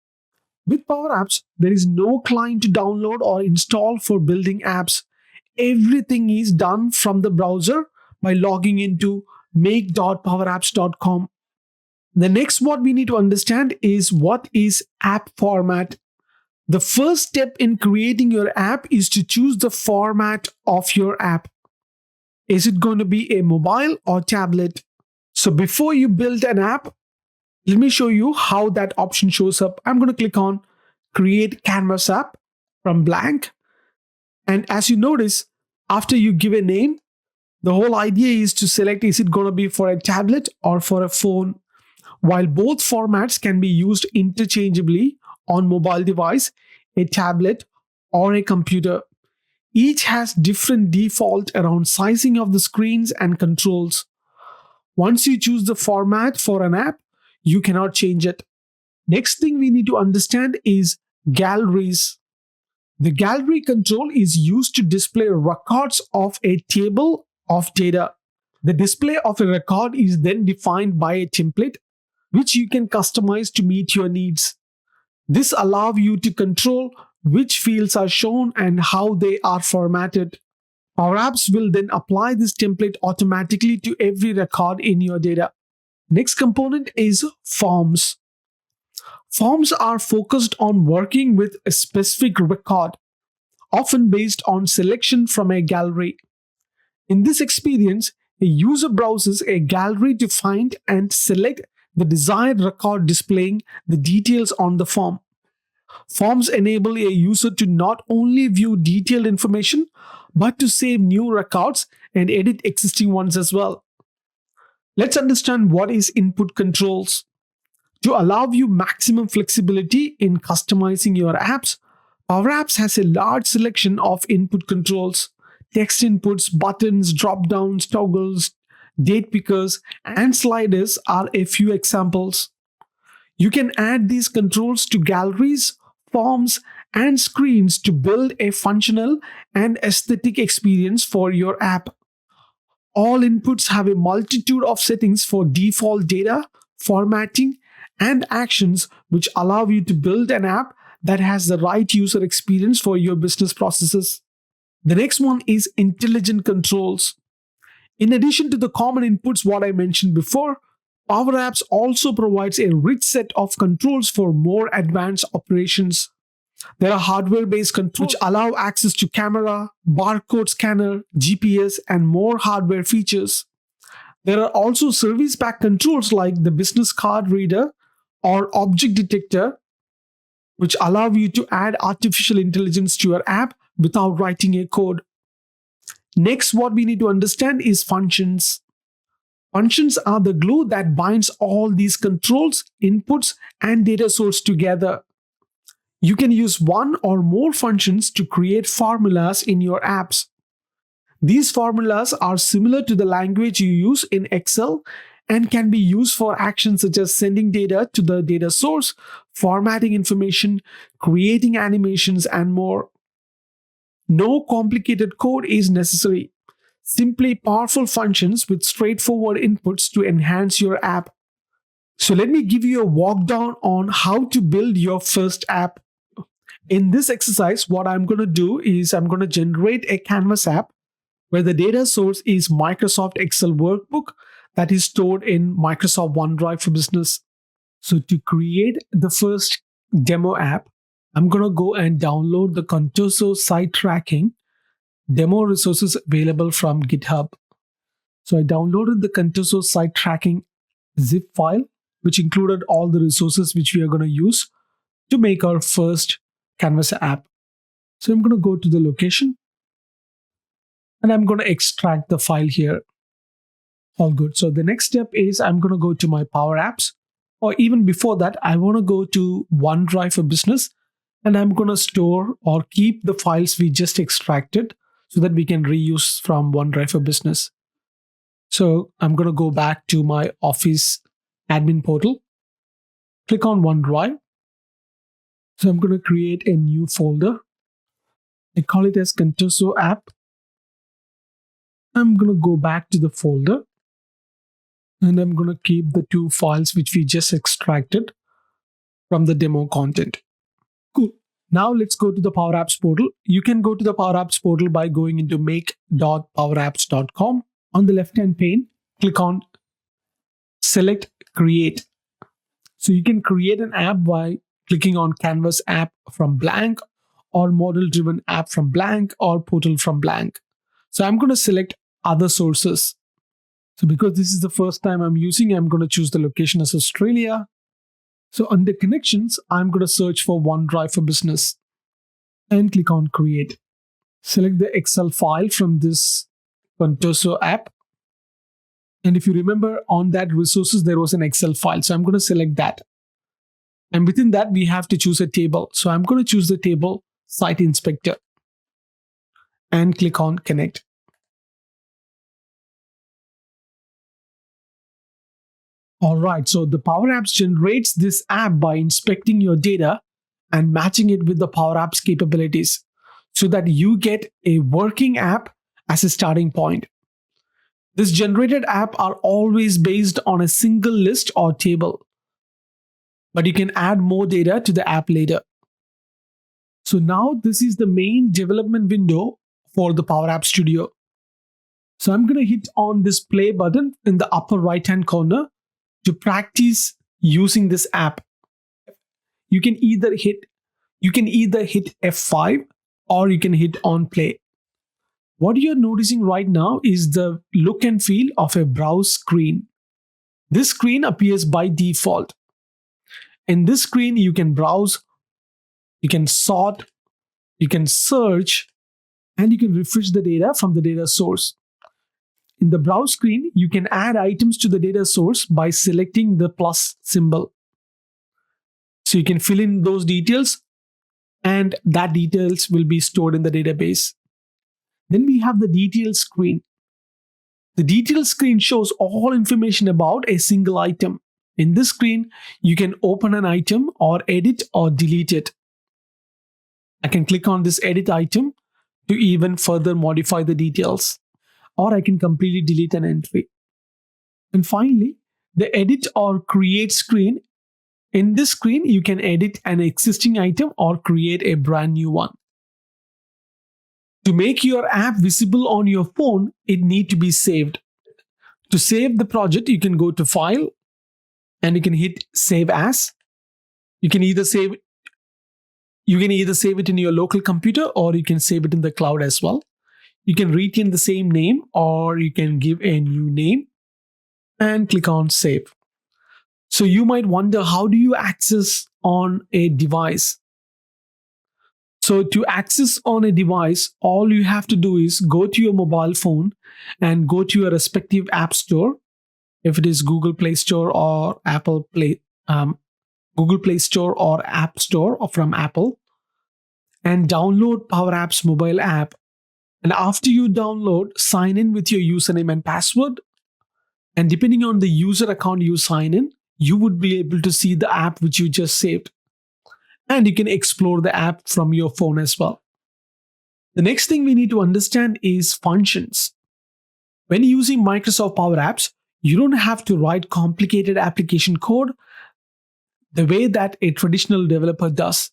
With Power Apps, there is no client to download or install for building apps. Everything is done from the browser by logging into make.powerapps.com. The next what we need to understand is what is app format. The first step in creating your app is to choose the format of your app. Is it going to be a mobile or tablet? So before you build an app, let me show you how that option shows up. I'm going to click on Create Canvas App from blank. And as you notice, after you give a name, the whole idea is to select is it going to be for a tablet or for a phone. While both formats can be used interchangeably on mobile device, a tablet, or a computer. Each has different default around sizing of the screens and controls. Once you choose the format for an app, you cannot change it. Next thing we need to understand is galleries. The gallery control is used to display records of a table of data. The display of a record is then defined by a template, which you can customize to meet your needs. This allows you to control which fields are shown and how they are formatted. Power Apps will then apply this template automatically to every record in your data. Next component is forms. Forms are focused on working with a specific record, often based on selection from a gallery. In this experience, a user browses a gallery to find and select the desired record displaying the details on the form. Forms enable a user to not only view detailed information, but to save new records and edit existing ones as well. Let's understand what is input controls. To allow you maximum flexibility in customizing your apps, Power Apps has a large selection of input controls. Text inputs, buttons, drop-downs, toggles, date pickers, and sliders are a few examples. You can add these controls to galleries, forms, and screens to build a functional and aesthetic experience for your app. All inputs have a multitude of settings for default data, formatting, and actions which allow you to build an app that has the right user experience for your business processes. The next one is intelligent controls. In addition to the common inputs what I mentioned before, Power Apps also provides a rich set of controls for more advanced operations. There are hardware-based controls which allow access to camera, barcode scanner, GPS, and more hardware features. There are also service pack controls like the business card reader or object detector, which allow you to add artificial intelligence to your app without writing a code. Next, what we need to understand is functions. Functions are the glue that binds all these controls, inputs, and data source together. You can use one or more functions to create formulas in your apps. These formulas are similar to the language you use in Excel and can be used for actions such as sending data to the data source, formatting information, creating animations, and more. No complicated code is necessary. Simply powerful functions with straightforward inputs to enhance your app. So let me give you a walk down on how to build your first app. In this exercise, what I'm going to do is I'm going to generate a Canvas app where the data source is Microsoft Excel workbook that is stored in Microsoft OneDrive for Business. So to create the first demo app, I'm going to go and download the Contoso site tracking demo resources available from GitHub. So I downloaded the Contoso site tracking zip file, which included all the resources which we are going to use to make our first Canvas app. So I'm going to go to the location and I'm going to extract the file here. All good. So the next step is I'm going to go to my Power Apps, or even before that, I want to go to OneDrive for Business and I'm going to store or keep the files we just extracted so that we can reuse from OneDrive for Business. So I'm going to go back to my Office admin portal, click on OneDrive. So I'm going to create a new folder. I call it as Contoso app. I'm going to go back to the folder and I'm going to keep the two files which we just extracted from the demo content. Cool. Now let's go to the Power Apps portal. You can go to the Power Apps portal by going into make.powerapps.com. On the left-hand pane, click on Select Create. So you can create an app by clicking on Canvas app from blank or model-driven app from blank or portal from blank. So I'm going to select other sources. So because this is the first time I'm using, I'm going to choose the location as Australia. So under connections, I'm going to search for OneDrive for Business and click on Create. Select the Excel file from this Contoso app. And if you remember, on that resources, there was an Excel file. So I'm going to select that. And within that, we have to choose a table. So I'm going to choose the table Site Inspector and click on Connect. All right, so the Power Apps generates this app by inspecting your data and matching it with the Power Apps capabilities so that you get a working app as a starting point. This generated app are always based on a single list or table, but you can add more data to the app later. So now this is the main development window for the Power App Studio. So I'm going to hit on this play button in the upper right-hand corner to practice using this app. You can either hit F5 or you can hit on play. What you're noticing right now is the look and feel of a browse screen. This screen appears by default. In this screen, you can browse, you can sort, you can search, and you can refresh the data from the data source. In the browse screen, you can add items to the data source by selecting the plus symbol. So you can fill in those details and that details will be stored in the database. Then we have the details screen. The details screen shows all information about a single item. In this screen, you can open an item or edit or delete it. I can click on this edit item to even further modify the details, or I can completely delete an entry. And finally, the edit or create screen. In this screen, you can edit an existing item or create a brand new one. To make your app visible on your phone, it needs to be saved. To save the project, you can go to File and you can hit Save As. You can either save You can either save it in your local computer or you can save it in the cloud as well. You can retain the same name or you can give a new name and click on save. So you might wonder, how do you access on a device? So to access on a device, all you have to do is go to your mobile phone and go to your respective app store. If it is Google Play Store or Google Play Store or App Store or from Apple, and download Power Apps mobile app. And after you download, sign in with your username and password. And depending on the user account you sign in, you would be able to see the app which you just saved. And you can explore the app from your phone as well. The next thing we need to understand is functions. When using Microsoft Power Apps, you don't have to write complicated application code the way that a traditional developer does.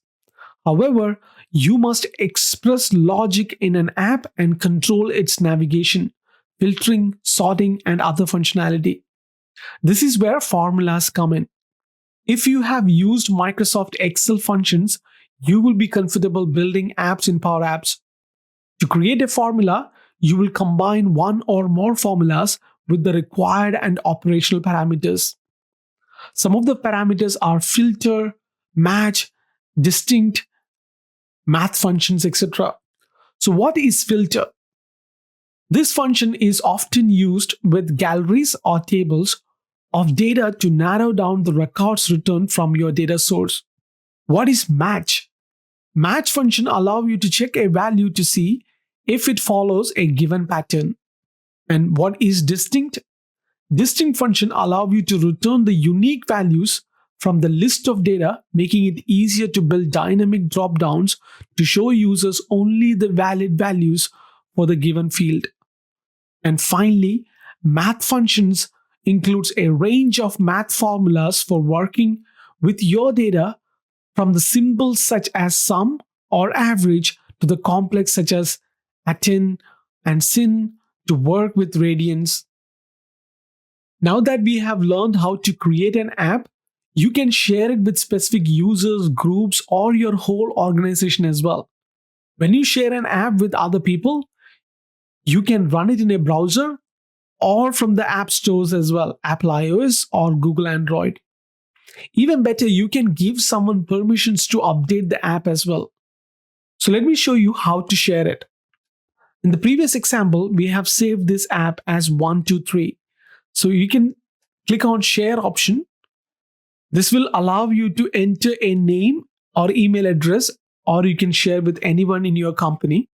However, you must express logic in an app and control its navigation, filtering, sorting, and other functionality. This is where formulas come in. If you have used Microsoft Excel functions, you will be comfortable building apps in Power Apps. To create a formula, you will combine one or more formulas with the required and operational parameters. Some of the parameters are filter, match, distinct, math functions, etc. So, what is filter? This function is often used with galleries or tables of data to narrow down the records returned from your data source. What is match? Match function allows you to check a value to see if it follows a given pattern. And what is distinct? Distinct function allows you to return the unique values from the list of data, making it easier to build dynamic drop-downs to show users only the valid values for the given field. And finally, math functions includes a range of math formulas for working with your data, from the symbols such as sum or average to the complex such as atten and sin to work with radians. Now that we have learned how to create an app, you can share it with specific users, groups, or your whole organization as well. When you share an app with other people, you can run it in a browser or from the app stores as well, Apple iOS or Google Android. Even better, you can give someone permissions to update the app as well. So let me show you how to share it. In the previous example, we have saved this app as 123. So you can click on share option. This will allow you to enter a name or email address, or you can share with anyone in your company.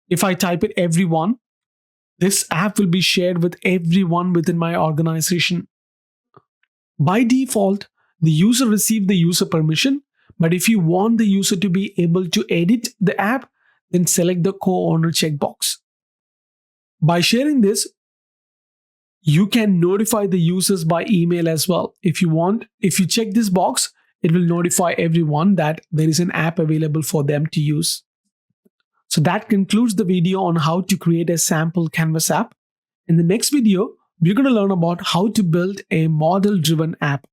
If I type it everyone, this app will be shared with everyone within my organization. By default, the user receives the user permission, but if you want the user to be able to edit the app, then select the co-owner checkbox. By sharing this, you can notify the users by email as well. If you check this box, it will notify everyone that there is an app available for them to use. So that concludes the video on how to create a sample Canvas app. In the next video, we're going to learn about how to build a model-driven app.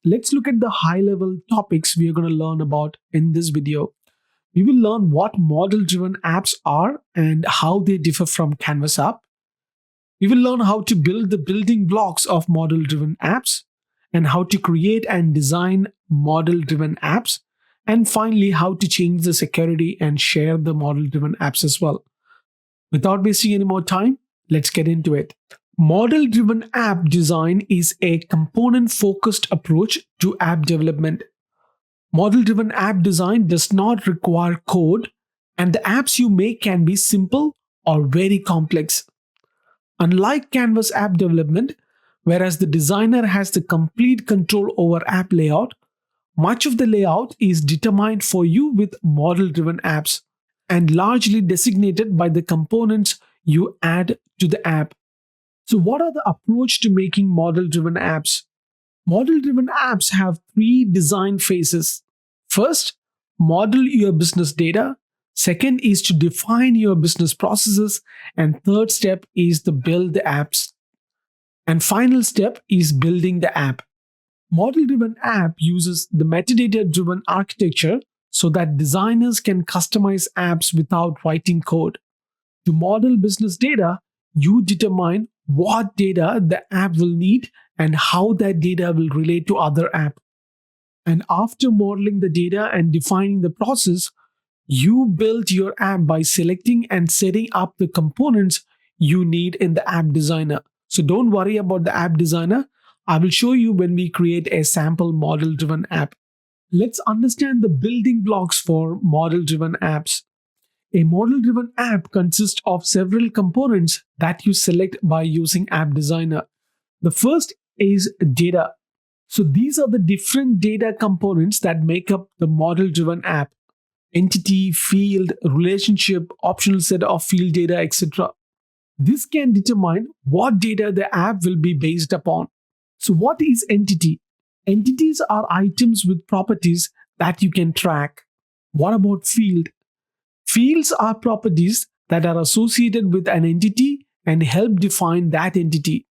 Let's look at the high-level topics we are going to learn about in this video. We will learn what model-driven apps are and how they differ from Canvas app. We will learn how to build the building blocks of model-driven apps and how to create and design model-driven apps. And finally, how to change the security and share the model-driven apps as well. Without wasting any more time, let's get into it. Model-driven app design is a component-focused approach to app development. Model-driven app design does not require code, and the apps you make can be simple or very complex. Unlike Canvas app development, whereas the designer has the complete control over app layout, much of the layout is determined for you with model-driven apps and largely designated by the components you add to the app. So what are the approach to making model-driven apps? Model-driven apps have three design phases. First, model your business data. Second is to define your business processes. And third step is to build the apps. And final step is building the app. Model driven app uses the metadata driven architecture so that designers can customize apps without writing code. To model business data, you determine what data the app will need and how that data will relate to other apps. And after modeling the data and defining the process, you build your app by selecting and setting up the components you need in the app designer. So don't worry about the app designer. I will show you when we create a sample model driven app. Let's understand the building blocks for model driven apps. A model driven app consists of several components that you select by using app designer. The first is data. So these are the different data components that make up the model driven app: entity, field, relationship, optional set of field data, etc. This can determine what data the app will be based upon. So, what is entity? Entities are items with properties that you can track. What about field? Fields are properties that are associated with an entity and help define that entity.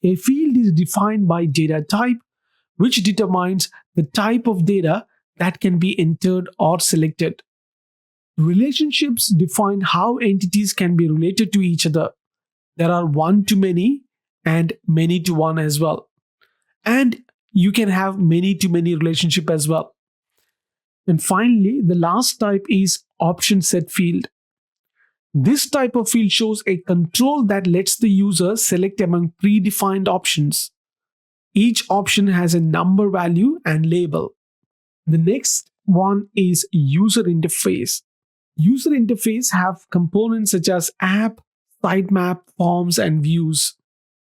A field is defined by data type, which determines the type of data that can be entered or selected. Relationships define how entities can be related to each other. There are one to many and many to one as well. And you can have many to many relationship as well. And finally, the last type is option set field. This type of field shows a control that lets the user select among predefined options. Each option has a number value and label. The next one is user interface. User interface have components such as app, sitemap, forms, and views.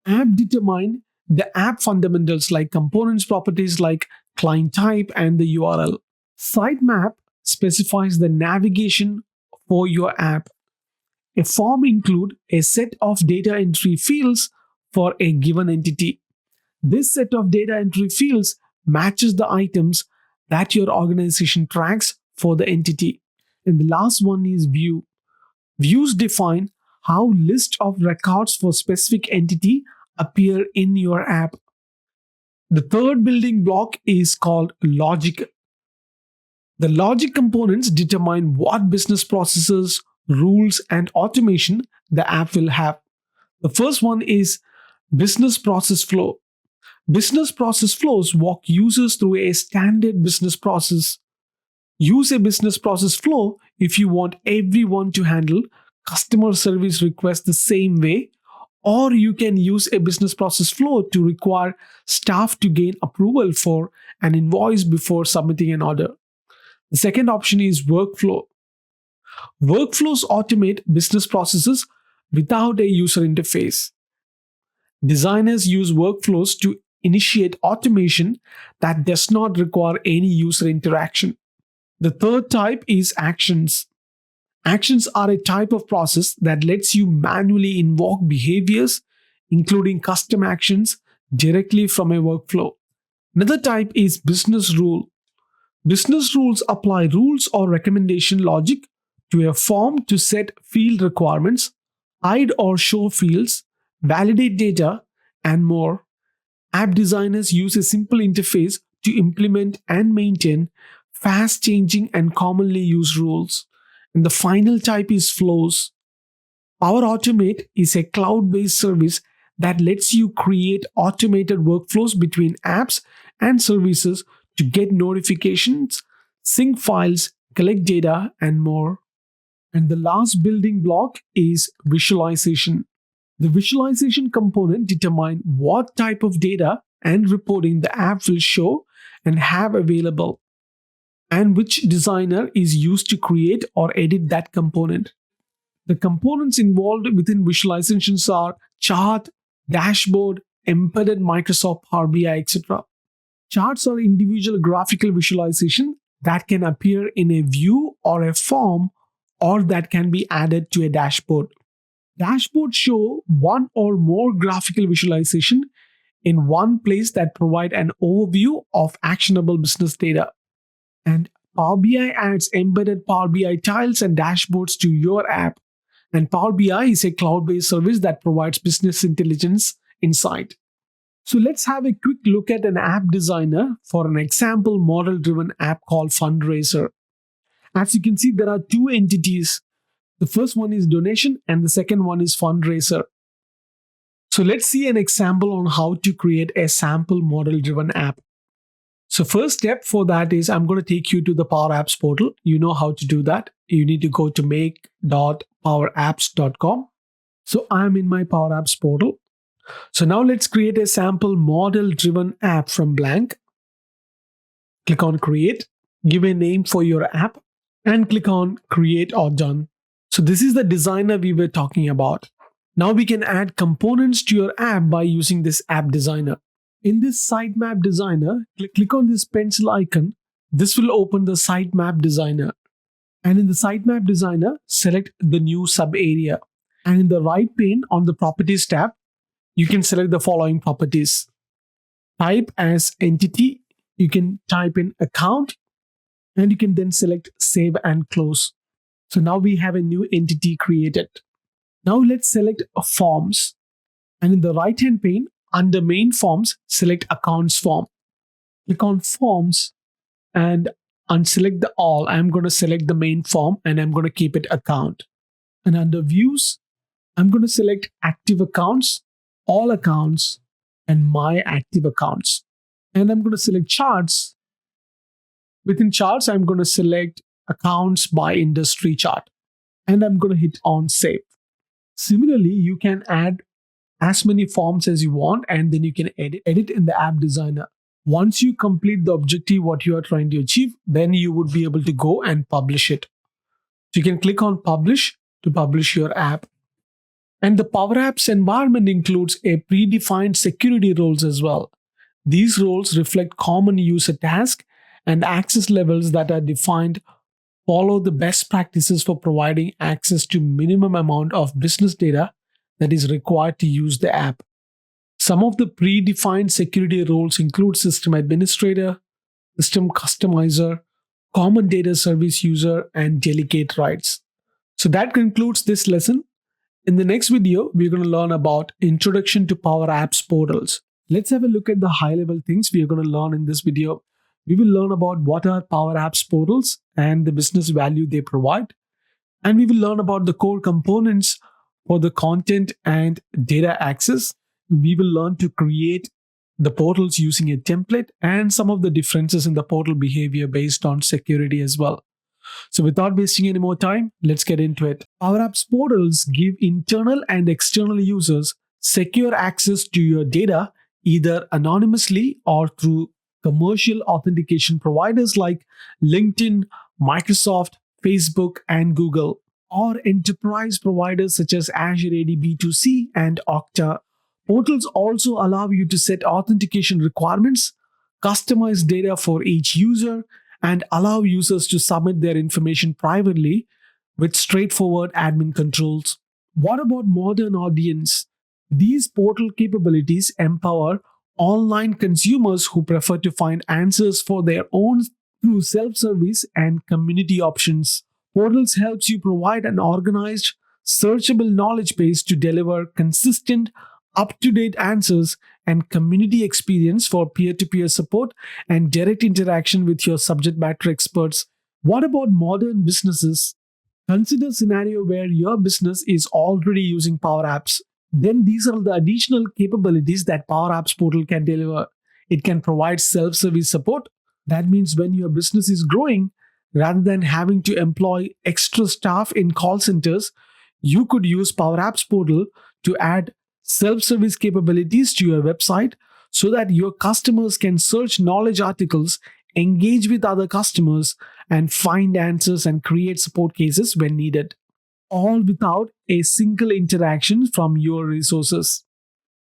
App determine the app fundamentals like components properties like client type and the URL. Sitemap specifies the navigation for your app. A form include a set of data entry fields for a given entity. This set of data entry fields matches the items that your organization tracks for the entity. And the last one is view. Views define how list of records for specific entity appear in your app. The third building block is called logic. The logic components determine what business processes, rules, and automation the app will have. The first one is business process flow. Business process flows walk users through a standard business process. Use a business process flow if you want everyone to handle customer service requests the same way, or you can use a business process flow to require staff to gain approval for an invoice before submitting an order. The second option is workflow. Workflows automate business processes without a user interface. Designers use workflows to initiate automation that does not require any user interaction. The third type is actions. Actions are a type of process that lets you manually invoke behaviors, including custom actions, directly from a workflow. Another type is business rule. Business rules apply rules or recommendation logic to a form to set field requirements, hide or show fields, validate data, and more. App designers use a simple interface to implement and maintain fast changing and commonly used rules. And the final type is flows. Power Automate is a cloud based service that lets you create automated workflows between apps and services to get notifications, sync files, collect data, and more. And the last building block is visualization. The visualization component determines what type of data and reporting the app will show and have available, and which designer is used to create or edit that component. The components involved within visualizations are chart, dashboard, embedded Microsoft Power BI, etc. Charts are individual graphical visualization that can appear in a view or a form, or that can be added to a dashboard. Dashboards show one or more graphical visualization in one place that provide an overview of actionable business data. And Power BI adds embedded Power BI tiles and dashboards to your app. And Power BI is a cloud-based service that provides business intelligence insight. So let's have a quick look at an app designer for an example model driven app called Fundraiser. As you can see, there are two entities. The first one is donation and the second one is fundraiser. So let's see an example on how to create a sample model driven app. So first step for that is I'm going to take you to the Power Apps portal. You know how to do that. You need to go to make.powerapps.com. So I'm in my Power Apps portal. So now let's create a sample model driven app from blank. Click on create, give a name for your app and click on create or done. So this is the designer we were talking about. Now we can add components to your app by using this app designer. In this sitemap designer, click on this pencil icon. This will open the sitemap designer. And in the sitemap designer, select the new sub area. And in the right pane on the properties tab, you can select the following properties. Type as entity, you can type in account, and you can then select save and close. So now we have a new entity created. Now let's select forms. And in the right hand pane, under main forms, select accounts form. Click on forms and unselect the all. I'm going to select the main form and I'm going to keep it account. And under views, I'm going to select active accounts, all accounts, and my active accounts. And I'm going to select charts. Within charts, I'm going to select accounts by industry chart. And I'm going to hit on save. Similarly, you can add as many forms as you want and then you can edit in the app designer. Once you complete the objective, what you are trying to achieve, then you would be able to go and publish it. So you can click on publish to publish your app. And the Power Apps environment includes a predefined security roles as well. These roles reflect common user tasks and access levels that are defined, follow the best practices for providing access to minimum amount of business data that is required to use the app. Some of the predefined security roles include system administrator, system customizer, common data service user, and delegate rights. So that concludes this lesson. In the next video, we're going to learn about Introduction to Power Apps portals. Let's have a look at the high-level things we are going to learn in this video. We will learn about what are Power Apps portals and the business value they provide. And we will learn about the core components for the content and data access. We will learn to create the portals using a template and some of the differences in the portal behavior based on security as well. So without wasting any more time, let's get into it. Power Apps portals give internal and external users secure access to your data either anonymously or through commercial authentication providers like LinkedIn, Microsoft, Facebook, and Google, or enterprise providers such as Azure AD B2C and Okta. Portals also allow you to set authentication requirements, customize data for each user, and allow users to submit their information privately with straightforward admin controls. What about modern audience? These portal capabilities empower online consumers who prefer to find answers for their own through self-service and community options. Portals helps you provide an organized, searchable knowledge base to deliver consistent, up-to-date answers and community experience for peer-to-peer support and direct interaction with your subject matter experts. What about modern businesses? Consider a scenario where your business is already using Power Apps. Then these are the additional capabilities that Power Apps portal can deliver. It can provide self-service support. That means when your business is growing, rather than having to employ extra staff in call centers, you could use Power Apps portal to add self-service capabilities to your website so that your customers can search knowledge articles, engage with other customers, and find answers and create support cases when needed, all without a single interaction from your resources.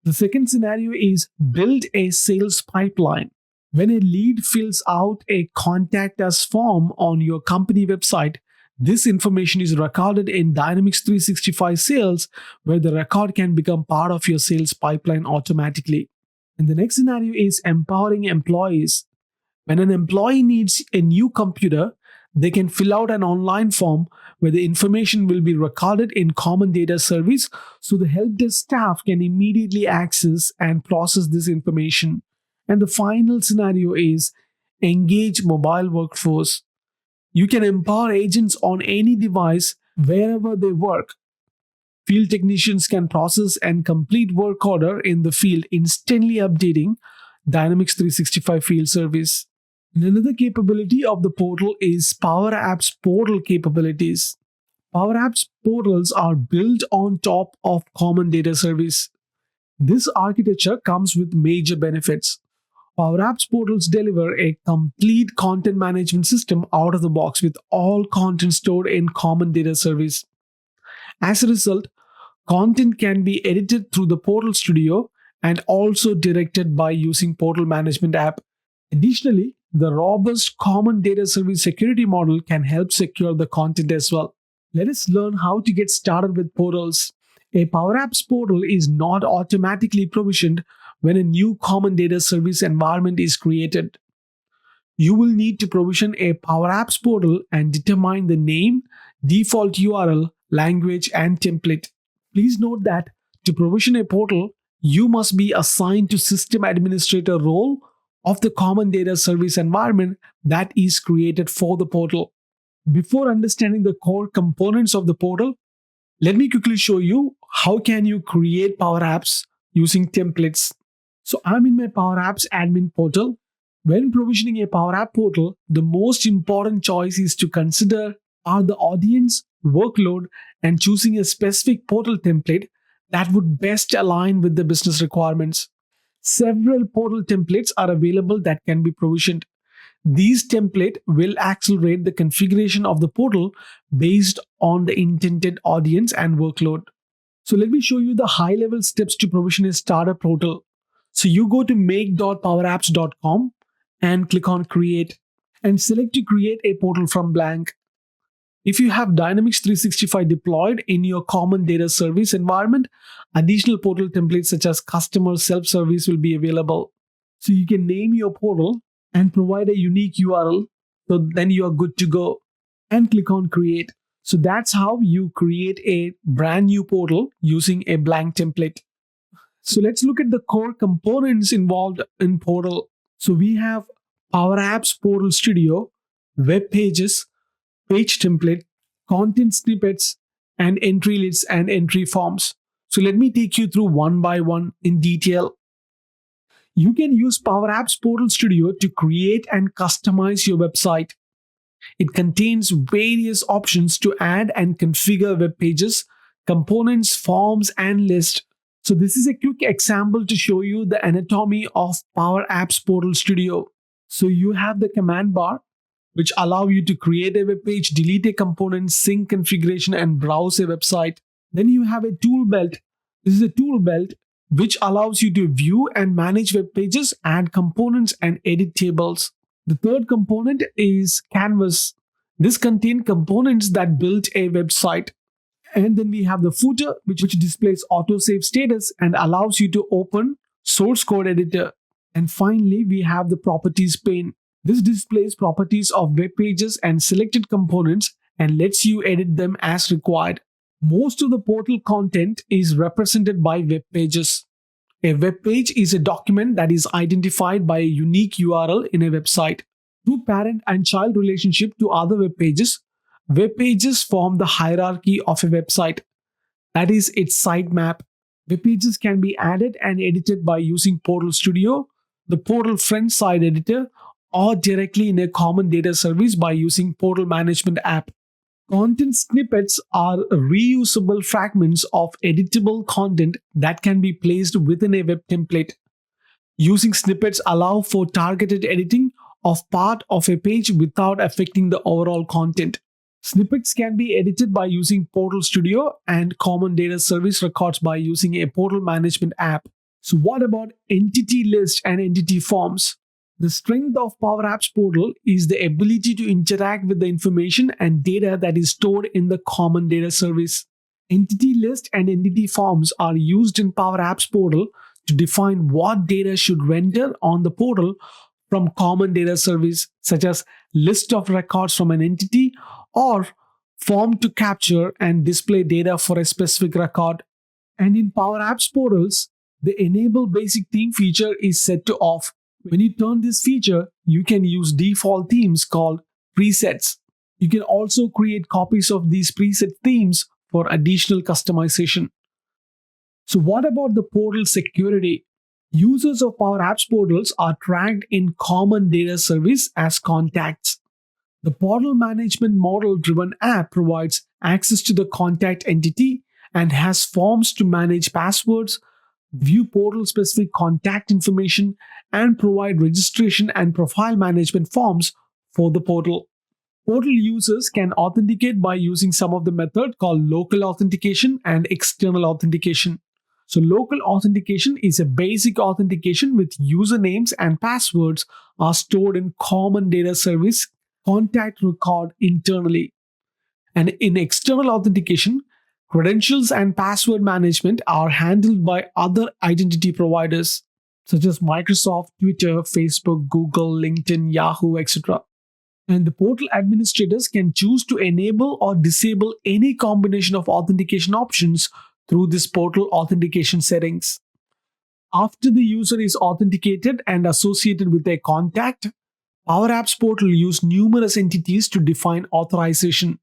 The second scenario is build a sales pipeline. When a lead fills out a contact us form on your company website, this information is recorded in Dynamics 365 Sales, where the record can become part of your sales pipeline automatically. And the next scenario is empowering employees. When an employee needs a new computer, They can fill out an online form where the information will be recorded in common data service so the help desk staff can immediately access and process this information. And the final scenario is engage mobile workforce. You can empower agents on any device wherever they work. Field technicians can process and complete work order in the field, instantly updating Dynamics 365 field service. And another capability of the portal is Power Apps portal capabilities. Power Apps portals are built on top of common data service. This architecture comes with major benefits. Power Apps portals deliver a complete content management system out of the box with all content stored in common data service. As a result, content can be edited through the Portal Studio and also directed by using Portal Management app. Additionally, the robust common data service security model can help secure the content as well. Let us learn how to get started with portals. A Power Apps portal is not automatically provisioned when a new common data service environment is created. You will need to provision a Power Apps portal and determine the name, default URL, language, and template. Please note that to provision a portal, you must be assigned to system administrator role of the common data service environment that is created for the portal. Before understanding the core components of the portal, let me quickly show you how can you create Power Apps using templates. So I'm in my Power Apps admin portal. When provisioning a Power App portal, the most important choice is to consider are the audience, workload, and choosing a specific portal template that would best align with the business requirements. Several portal templates are available that can be provisioned. These templates will accelerate the configuration of the portal based on the intended audience and workload. So let me show you the high-level steps to provision a starter portal. So you go to make.powerapps.com and click on create and select to create a portal from blank. If you have Dynamics 365 deployed in your common data service environment, additional portal templates such as customer self-service will be available. So you can name your portal and provide a unique URL. So then you are good to go and click on create. So that's how you create a brand new portal using a blank template. So let's look at the core components involved in portal. So we have Power Apps Portal Studio, web pages, page template, content snippets, and entry lists and entry forms. So let me take you through one by one in detail. You can use Power Apps Portal Studio to create and customize your website. It contains various options to add and configure web pages, components, forms, and lists. So this is a quick example to show you the anatomy of Power Apps Portal Studio. So you have the command bar, which allow you to create a web page, delete a component, sync configuration, and browse a website. Then you have a tool belt. This is a tool belt which allows you to view and manage web pages, add components, and edit tables. The third component is Canvas. This contains components that build a website. And then we have the footer, which displays autosave status and allows you to open source code editor. And finally, we have the properties pane. This displays properties of web pages and selected components and lets you edit them as required. Most of the portal content is represented by web pages. A web page is a document that is identified by a unique URL in a website. Through parent and child relationship to other web pages form the hierarchy of a website. That is its sitemap. Web pages can be added and edited by using Portal Studio, the Portal Friend Side Editor, or directly in a common data service by using Portal Management app. Content snippets are reusable fragments of editable content that can be placed within a web template. Using snippets allow for targeted editing of part of a page without affecting the overall content. Snippets can be edited by using Portal Studio and Common Data Service records by using a Portal Management app. So what about entity list and entity forms? The strength of Power Apps Portal is the ability to interact with the information and data that is stored in the Common Data Service. Entity list and entity forms are used in Power Apps Portal to define what data should render on the portal from common data service such as list of records from an entity or form to capture and display data for a specific record. And in Power Apps portals, the enable basic theme feature is set to off. When you turn this feature, you can use default themes called presets. You can also create copies of these preset themes for additional customization. So, what about the portal security? Users of Power Apps portals are tracked in common data service as contacts. The portal management model driven app provides access to the contact entity and has forms to manage passwords, view portal specific contact information, and provide registration and profile management forms for the portal. Portal users can authenticate by using some of the method called local authentication and external authentication. So local authentication is a basic authentication with usernames and passwords are stored in common data service contact record internally. And in external authentication, credentials and password management are handled by other identity providers such as Microsoft, Twitter, Facebook, Google, LinkedIn, Yahoo, etc. And the portal administrators can choose to enable or disable any combination of authentication options through this portal authentication settings. After the user is authenticated and associated with a contact, Power Apps portal use numerous entities to define authorization.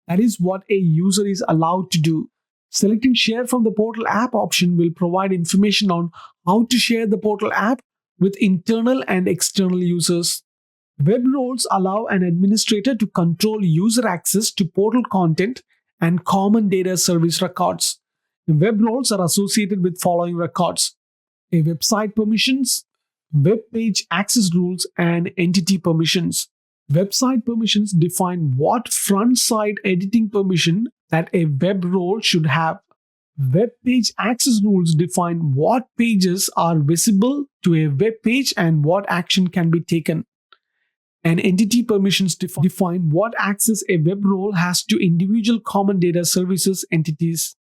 That is what a user is allowed to do. Selecting Share from the portal app option will provide information on how to share the portal app with internal and external users. Web roles allow an administrator to control user access to portal content and common data service records. Web roles are associated with following records: a website permissions, web page access rules, and entity permissions. Website permissions define what front-side editing permission that a web role should have. Web page access rules define what pages are visible to a web page and what action can be taken. And entity permissions define what access a web role has to individual common data services entities.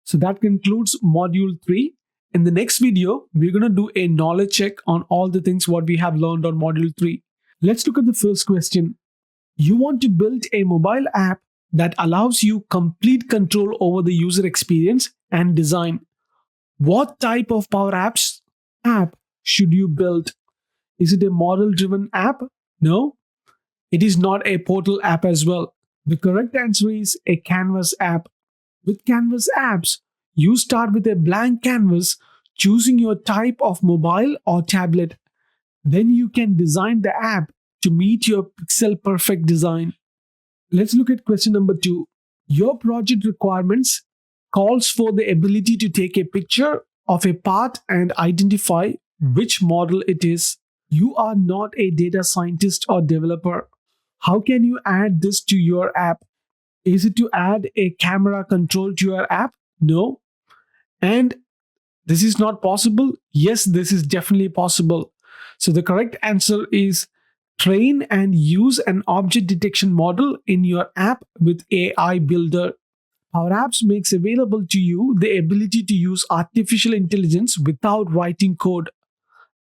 So that concludes module 3. In the next video, we're going to do a knowledge check on all the things what we have learned on module 3. Let's look at the first question. You want to build a mobile app that allows you complete control over the user experience and design. What type of Power Apps app should you build? Is it a model-driven app? No. It is not a portal app as well. The correct answer is a canvas app. With canvas apps, you start with a blank canvas, choosing your type of mobile or tablet. Then you can design the app to meet your pixel perfect design. Let's look at question number 2. Your project requirements calls for the ability to take a picture of a part and identify which model it is. You are not a data scientist or developer. How can you add this to your app? Is it to add a camera control to your app? No. And this is not possible? Yes, this is definitely possible. So the correct answer is train and use an object detection model in your app with AI Builder. Power Apps makes available to you the ability to use artificial intelligence without writing code.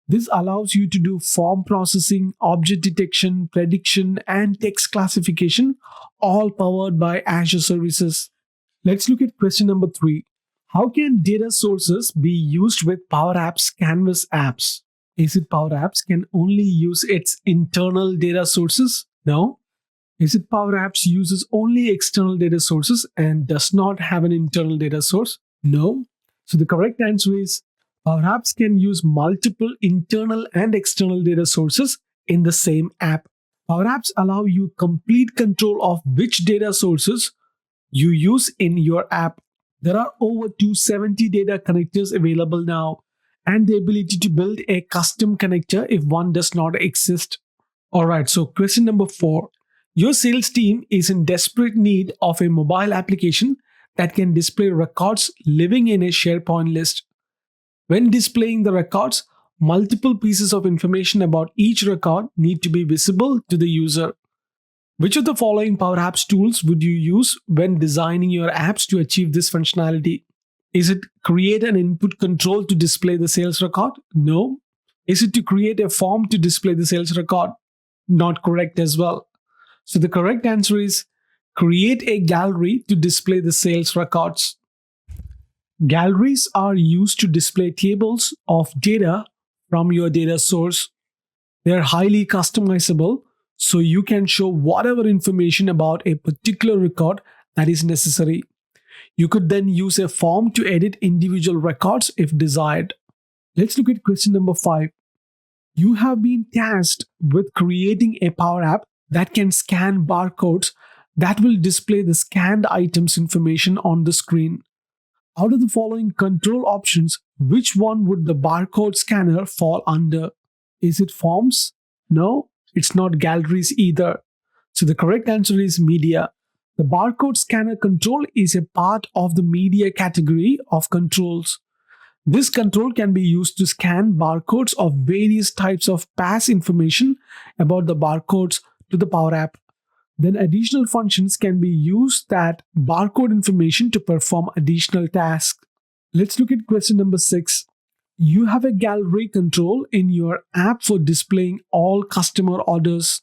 This allows you to do form processing, object detection, prediction, and text classification, all powered by Azure services. Let's look at question number 3. How can data sources be used with Power Apps Canvas apps? Is it Power Apps can only use its internal data sources? No. Is it Power Apps uses only external data sources and does not have an internal data source? No. So the correct answer is Power Apps can use multiple internal and external data sources in the same app. Power Apps allow you complete control of which data sources you use in your app. There are over 270 data connectors available now, and the ability to build a custom connector if one does not exist. Alright, so question number 4. Your sales team is in desperate need of a mobile application that can display records living in a SharePoint list. When displaying the records, multiple pieces of information about each record need to be visible to the user. Which of the following Power Apps tools would you use when designing your apps to achieve this functionality? Is it create an input control to display the sales record? No. Is it to create a form to display the sales record? Not correct as well. So the correct answer is create a gallery to display the sales records. Galleries are used to display tables of data from your data source. They're highly customizable, so you can show whatever information about a particular record that is necessary. You could then use a form to edit individual records if desired. Let's look at question number 5. You have been tasked with creating a Power App that can scan barcodes that will display the scanned items information on the screen. Out of the following control options, which one would the barcode scanner fall under? Is it forms? No, it's not galleries either. So the correct answer is media. The barcode scanner control is a part of the media category of controls. This control can be used to scan barcodes of various types of pass information about the barcodes to the Power App. Then additional functions can be used that barcode information to perform additional tasks. Let's look at question number 6. You have a gallery control in your app for displaying all customer orders.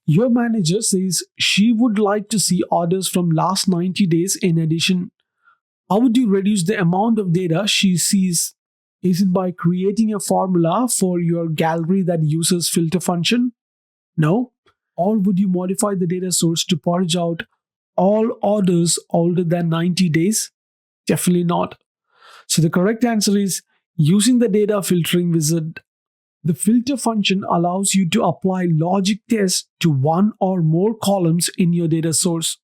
Your manager says she would like to see orders from last 90 days in addition. How would you reduce the amount of data she sees? Is it by creating a formula for your gallery that uses filter function? No. Or would you modify the data source to purge out all orders older than 90 days? Definitely not. So the correct answer is using the data filtering wizard. The filter function allows you to apply logic tests to one or more columns in your data source.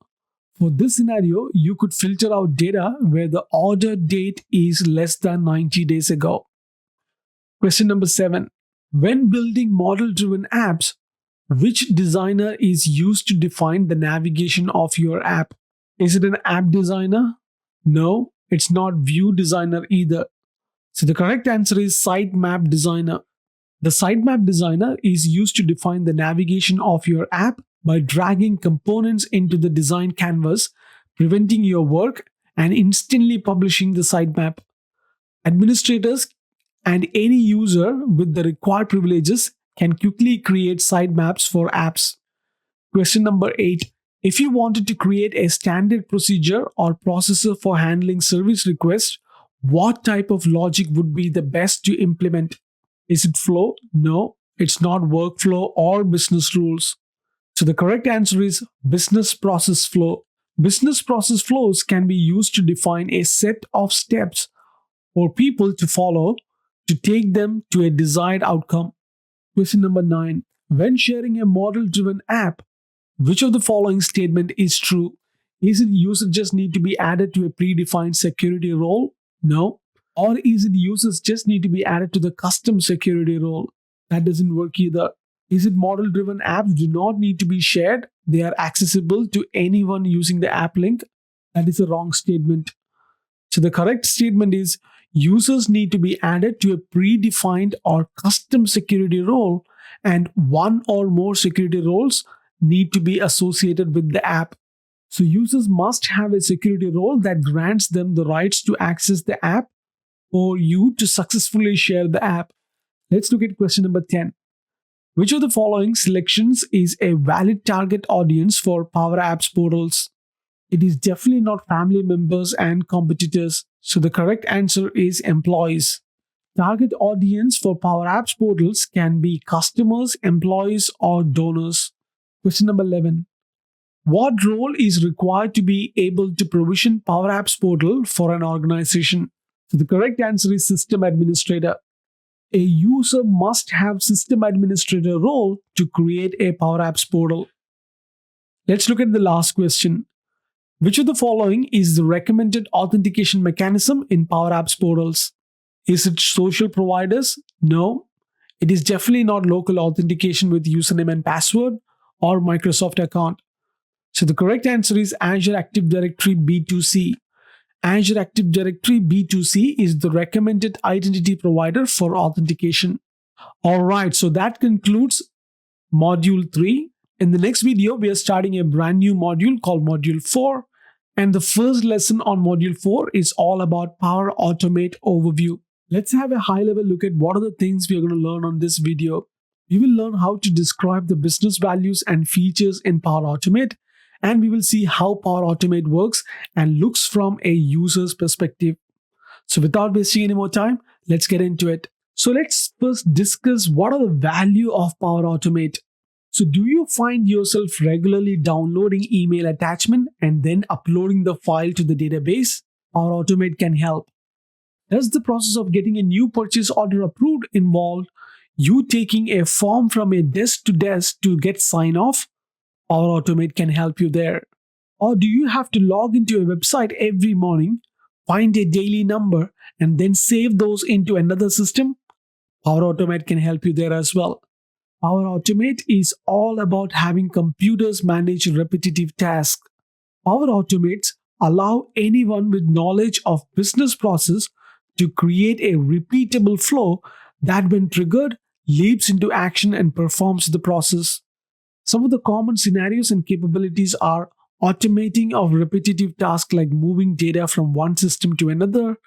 For this scenario, you could filter out data where the order date is less than 90 days ago. Question number 7. When building model-driven apps, which designer is used to define the navigation of your app? Is it an app designer? No, it's not view designer either. So the correct answer is sitemap designer. The sitemap designer is used to define the navigation of your app by dragging components into the design canvas, preventing your work, and instantly publishing the sitemap. Administrators and any user with the required privileges can quickly create sitemaps for apps. Question number 8. If you wanted to create a standard procedure or processor for handling service requests, what type of logic would be the best to implement? Is it flow? No, it's not workflow or business rules. So the correct answer is business process flow. Business process flows can be used to define a set of steps for people to follow to take them to a desired outcome. Question number 9. When sharing a model-driven app, which of the following statement is true? Is it users just need to be added to a predefined security role? No. Or is it users just need to be added to the custom security role? That doesn't work either. Is it model-driven apps do not need to be shared? They are accessible to anyone using the app link? That is a wrong statement. So the correct statement is users need to be added to a predefined or custom security role, and one or more security roles need to be associated with the app. So users must have a security role that grants them the rights to access the app for you to successfully share the app. Let's look at question number 10. Which of the following selections is a valid target audience for Power Apps portals? It is definitely not family members and competitors. So the correct answer is employees. Target audience for Power Apps portals can be customers, employees, or donors. Question number 11. What role is required to be able to provision Power Apps portal for an organization? So the correct answer is system administrator. A user must have system administrator role to create a Power Apps portal. Let's look at the last question. Which of the following is the recommended authentication mechanism in Power Apps portals? Is it social providers? No. It is definitely not local authentication with username and password or Microsoft account. So the correct answer is Azure Active Directory B2C. Azure Active Directory B2C is the recommended identity provider for authentication. Alright, so that concludes Module 3. In the next video, we are starting a brand new module called Module 4. And the first lesson on Module 4 is all about Power Automate Overview. Let's have a high level look at what are the things we are going to learn on this video. We will learn how to describe the business values and features in Power Automate, and we will see how Power Automate works and looks from a user's perspective. So without wasting any more time, let's get into it. So let's first discuss what are the value of Power Automate. So do you find yourself regularly downloading email attachment and then uploading the file to the database? Power Automate can help. Does the process of getting a new purchase order approved involve you taking a form from a desk to desk to get sign off? Power Automate can help you there. Or do you have to log into a website every morning, find a daily number, and then save those into another system? Power Automate can help you there as well. Power Automate is all about having computers manage repetitive tasks. Power Automates allow anyone with knowledge of business process to create a repeatable flow that, when triggered, leaps into action and performs the process. Some of the common scenarios and capabilities are automating of repetitive tasks like moving data from one system to another,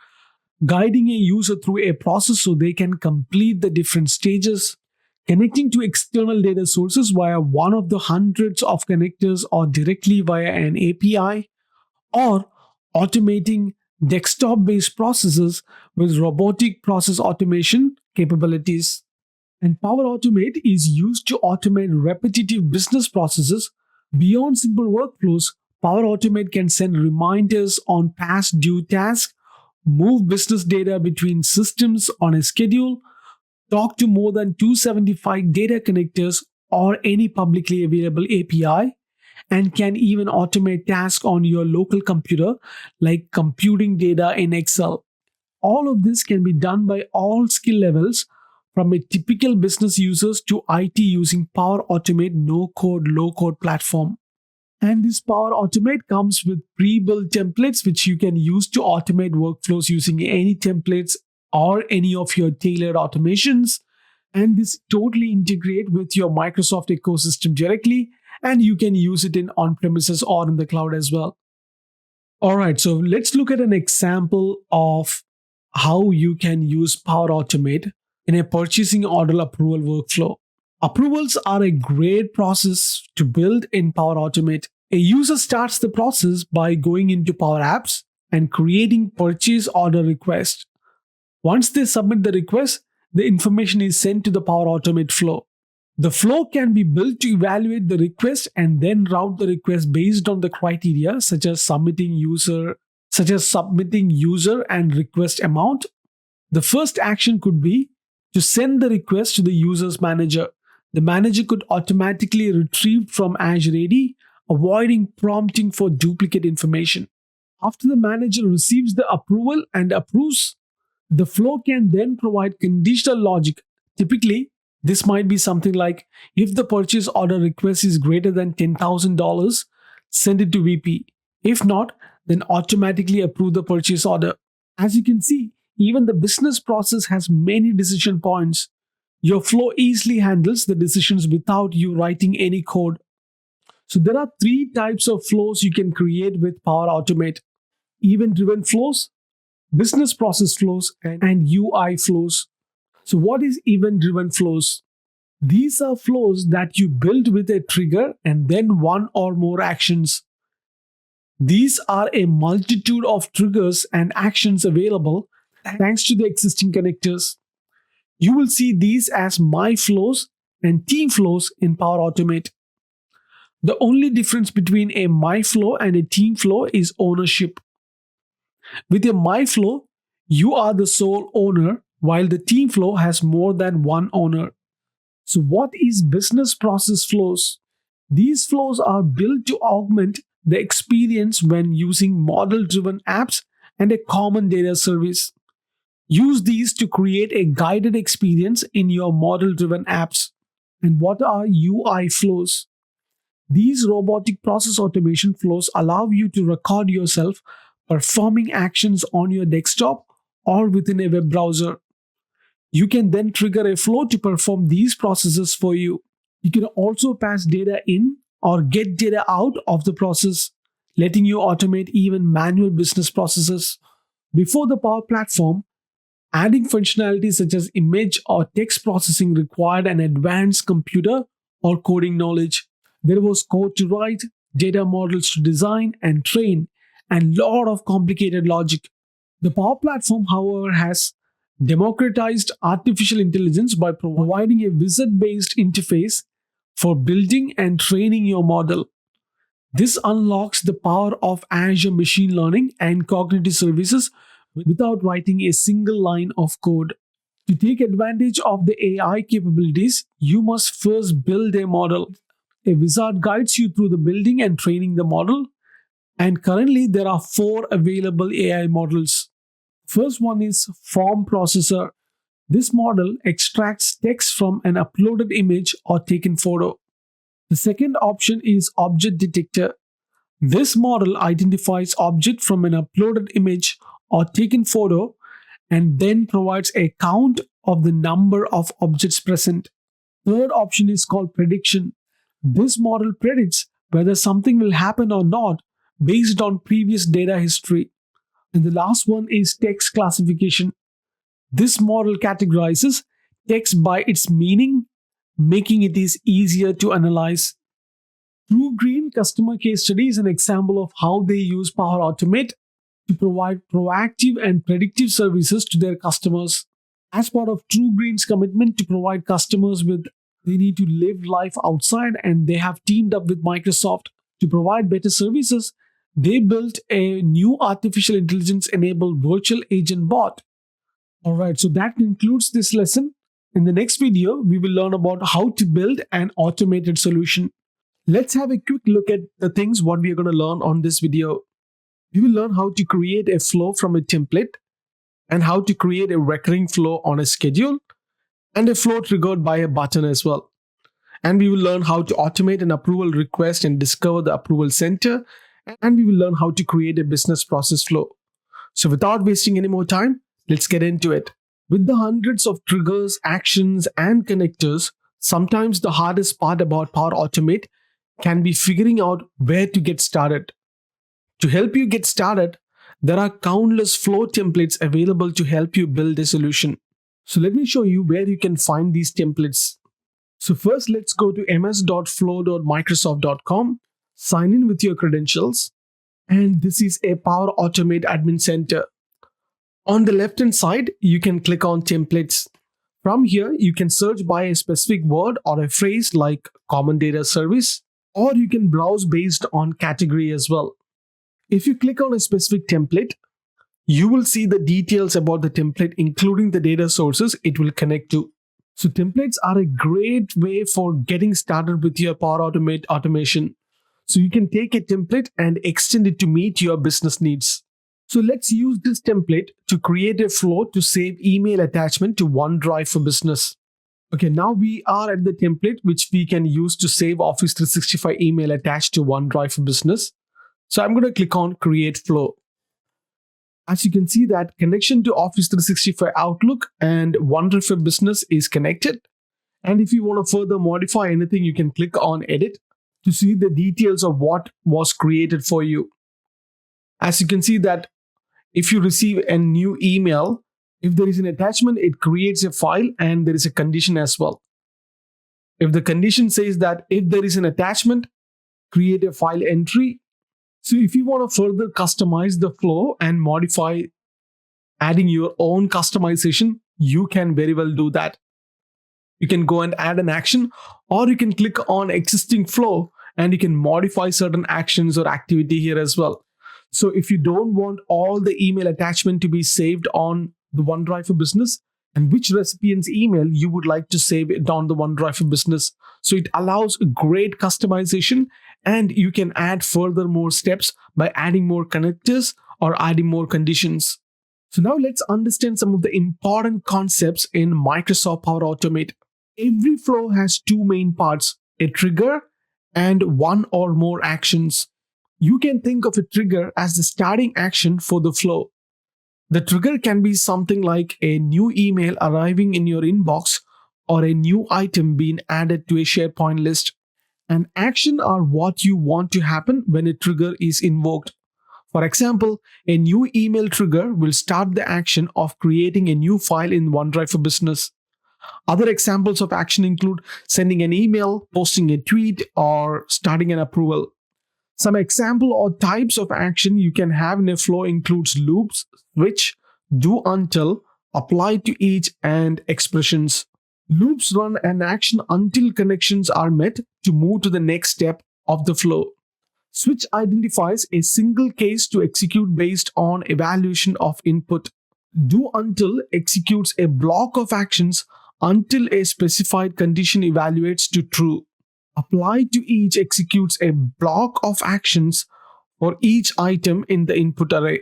guiding a user through a process so they can complete the different stages, connecting to external data sources via one of the hundreds of connectors or directly via an API, or automating desktop based processes with robotic process automation capabilities. And Power Automate is used to automate repetitive business processes. Beyond simple workflows, Power Automate can send reminders on past due tasks, move business data between systems on a schedule, talk to more than 275 data connectors or any publicly available API, and can even automate tasks on your local computer like computing data in Excel. All of this can be done by all skill levels, from a typical business users to IT, using Power Automate no code, low code platform. And this Power Automate comes with pre-built templates which you can use to automate workflows using any templates or any of your tailored automations. And this totally integrate with your Microsoft ecosystem directly, and you can use it in on-premises or in the cloud as well. All right, so let's look at an example of how you can use Power Automate in a purchasing order approval workflow. Approvals are a great process to build in Power Automate. A user starts the process by going into Power Apps and creating purchase order request. Once they submit the request, the information is sent to the Power Automate flow. The flow can be built to evaluate the request and then route the request based on the criteria such as submitting user and request amount. The first action could be to send the request to the user's manager. The manager could automatically retrieve from Azure AD, avoiding prompting for duplicate information. After the manager receives the approval and approves, the flow can then provide conditional logic. Typically, this might be something like, if the purchase order request is greater than $10,000, send it to VP. If not, then automatically approve the purchase order. As you can see, even the business process has many decision points. Your flow easily handles the decisions without you writing any code. So there are three types of flows you can create with Power Automate: event-driven flows, business process flows, and UI flows. So what is event-driven flows? These are flows that you build with a trigger and then one or more actions. These are a multitude of triggers and actions available thanks to the existing connectors. You will see these as my flows and team flows in Power Automate. The only difference between a my flow and a team flow is ownership. With a my flow, you are the sole owner, while the team flow has more than one owner. So, what is business process flows? These flows are built to augment the experience when using model driven apps and a common data service. Use these to create a guided experience in your model driven apps. And what are UI flows? These robotic process automation flows allow you to record yourself performing actions on your desktop or within a web browser. You can then trigger a flow to perform these processes for you. You can also pass data in or get data out of the process, letting you automate even manual business processes. Before the Power Platform, Adding functionalities such as image or text processing required an advanced computer or coding knowledge. There was code to write, data models to design and train, and lot of complicated logic. The Power Platform, however, has democratized artificial intelligence by providing a wizard based interface for building and training your model. This unlocks the power of Azure machine learning and cognitive services without writing a single line of code. To take advantage of the AI capabilities, you must first build a model. A wizard guides you through the building and training the model, and currently there are four available AI models. First one is Form Processor. This model extracts text from an uploaded image or taken photo. The second option is Object Detector. This model identifies object from an uploaded image or taken photo and then provides a count of the number of objects present. Third option is called Prediction. This model predicts whether something will happen or not based on previous data history. And the last one is Text Classification. This model categorizes text by its meaning, making it is easier to analyze. True Green customer case study is an example of how they use Power Automate to provide proactive and predictive services to their customers. As part of True Green's commitment to provide customers with they need to live life outside, and they have teamed up with Microsoft to provide better services. They built a new artificial intelligence enabled virtual agent bot. All right, so that concludes this lesson. In the next video, we will learn about how to build an automated solution. Let's have a quick look at the things what we are going to learn on this video. We will learn how to create a flow from a template and how to create a recurring flow on a schedule and a flow triggered by a button as well. And we will learn how to automate an approval request and discover the approval center. And we will learn how to create a business process flow. So without wasting any more time, let's get into it. With the hundreds of triggers, actions, and connectors, sometimes the hardest part about Power Automate can be figuring out where to get started. To help you get started, there are countless flow templates available to help you build a solution. So let me show you where you can find these templates. So first, let's go to ms.flow.microsoft.com, sign in with your credentials, and this is a Power Automate admin center. On the left hand side, you can click on templates. From here, you can search by a specific word or a phrase like common data service, or you can browse based on category as well. If you click on a specific template, you will see the details about the template, including the data sources it will connect to. So templates are a great way for getting started with your Power Automate automation. So you can take a template and extend it to meet your business needs. So let's use this template to create a flow to save email attachment to OneDrive for Business. Okay, now we are at the template which we can use to save Office 365 email attached to OneDrive for Business. So I'm going to click on Create Flow. As you can see that connection to Office 365 Outlook and OneDrive for Business is connected. And if you want to further modify anything, you can click on Edit to see the details of what was created for you. As you can see that if you receive a new email, if there is an attachment, it creates a file and there is a condition as well. If the condition says that if there is an attachment, create a file entry. So if you want to further customize the flow and modify, adding your own customization, you can very well do that. You can go and add an action, or you can click on existing flow and you can modify certain actions or activity here as well. So if you don't want all the email attachment to be saved on the OneDrive for Business, and which recipient's email you would like to save it on the OneDrive for Business. So it allows great customization, and you can add further more steps by adding more connectors or adding more conditions. So now let's understand some of the important concepts in Microsoft Power Automate. Every flow has two main parts, a trigger and one or more actions. You can think of a trigger as the starting action for the flow. The trigger can be something like a new email arriving in your inbox or a new item being added to a SharePoint list. An action are what you want to happen when a trigger is invoked. For example, a new email trigger will start the action of creating a new file in OneDrive for Business. Other examples of action include sending an email, posting a tweet, or starting an approval. Some example or types of action you can have in a flow includes loops, switch, do until, apply to each, and expressions. Loops run an action until connections are met to move to the next step of the flow. Switch identifies a single case to execute based on evaluation of input. Do until executes a block of actions until a specified condition evaluates to true. Apply to each executes a block of actions for each item in the input array.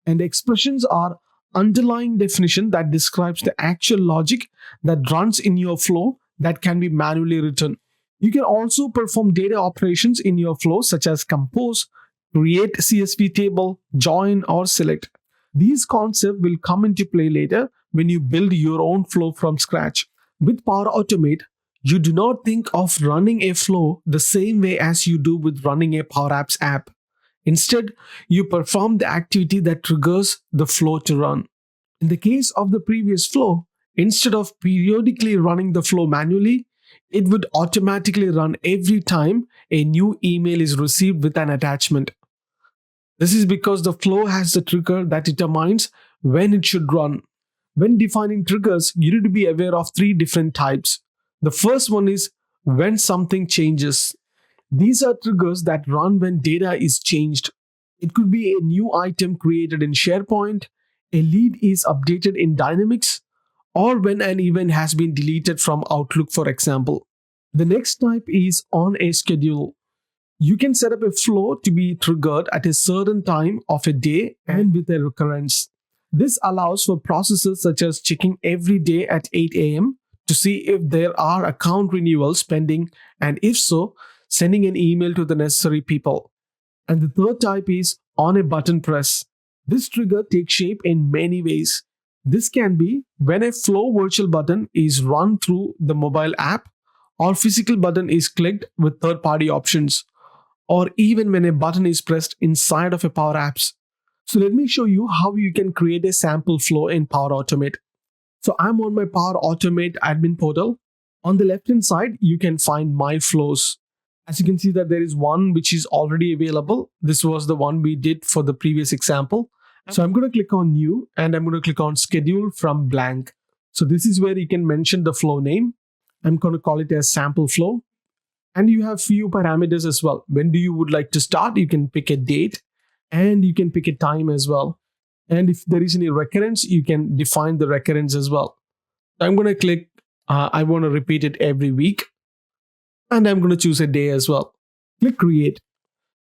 And expressions are underlying definition that describes the actual logic that runs in your flow that can be manually written. You can also perform data operations in your flow such as compose, create CSV table, join, or select. These concepts will come into play later when you build your own flow from scratch. With Power Automate, you do not think of running a flow the same way as you do with running a Power Apps app. Instead, you perform the activity that triggers the flow to run. In the case of the previous flow, instead of periodically running the flow manually, it would automatically run every time a new email is received with an attachment. This is because the flow has the trigger that determines when it should run. When defining triggers, you need to be aware of three different types. The first one is when something changes. These are triggers that run when data is changed. It could be a new item created in SharePoint, a lead is updated in Dynamics, or when an event has been deleted from Outlook, for example. The next type is on a schedule. You can set up a flow to be triggered at a certain time of a day and with a recurrence. This allows for processes such as checking every day at 8 a.m. to see if there are account renewals pending, and if so, sending an email to the necessary people. And the third type is on a button press. This trigger takes shape in many ways. This can be when a flow virtual button is run through the mobile app, or physical button is clicked with third-party options, or even when a button is pressed inside of a Power Apps. So let me show you how you can create a sample flow in Power Automate. So I'm on my Power Automate admin portal. On the left-hand side, you can find My Flows. As you can see that there is one which is already available. This was the one we did for the previous example. So I'm going to click on New and I'm going to click on Schedule from Blank. So this is where you can mention the flow name. I'm going to call it as Sample Flow. And you have few parameters as well. When do you would like to start? You can pick a date and you can pick a time as well. And if there is any recurrence, you can define the recurrence as well. I'm going to click, I want to repeat it every week. And I'm going to choose a day as well. Click Create.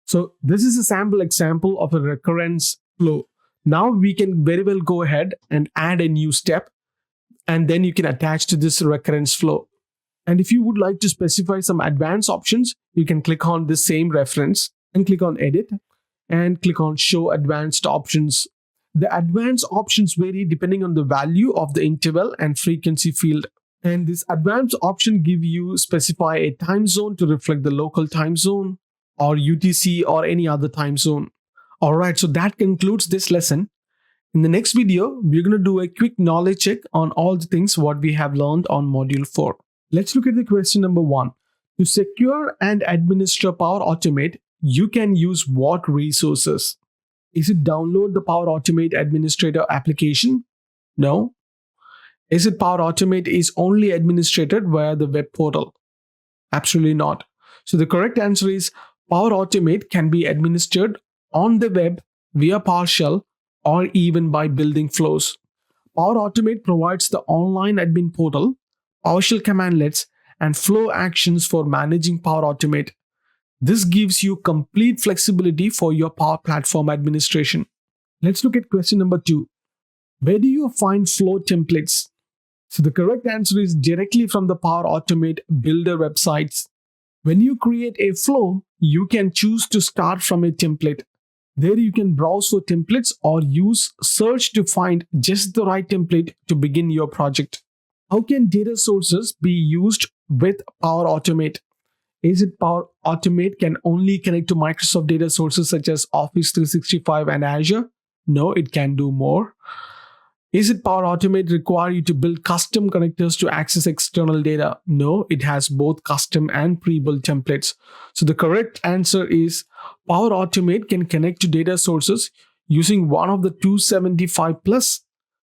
So this is a sample example of a recurrence flow. Now we can very well go ahead and add a new step. And then you can attach to this recurrence flow. And if you would like to specify some advanced options, you can click on the same reference and click on Edit and click on Show Advanced Options. The advanced options vary depending on the value of the interval and frequency field. And this advanced option give you specify a time zone to reflect the local time zone or UTC or any other time zone. Alright, so that concludes this lesson. In the next video, we're going to do a quick knowledge check on all the things what we have learned on Module 4. Let's look at the question number 1. To secure and administer Power Automate, you can use what resources? Is it download the Power Automate Administrator application? No. Is it Power Automate is only administrated via the web portal? Absolutely not. So the correct answer is Power Automate can be administered on the web via PowerShell or even by building flows. Power Automate provides the online admin portal, PowerShell commandlets, and flow actions for managing Power Automate. This gives you complete flexibility for your Power Platform administration. Let's look at question number 2. Where do you find flow templates? So the correct answer is directly from the Power Automate Builder websites. When you create a flow, you can choose to start from a template. There you can browse for templates or use search to find just the right template to begin your project. How can data sources be used with Power Automate? Is it Power Automate can only connect to Microsoft data sources such as Office 365 and Azure? No, it can do more. Is it Power Automate require you to build custom connectors to access external data? No, it has both custom and pre-built templates. So the correct answer is Power Automate can connect to data sources using one of the 275 plus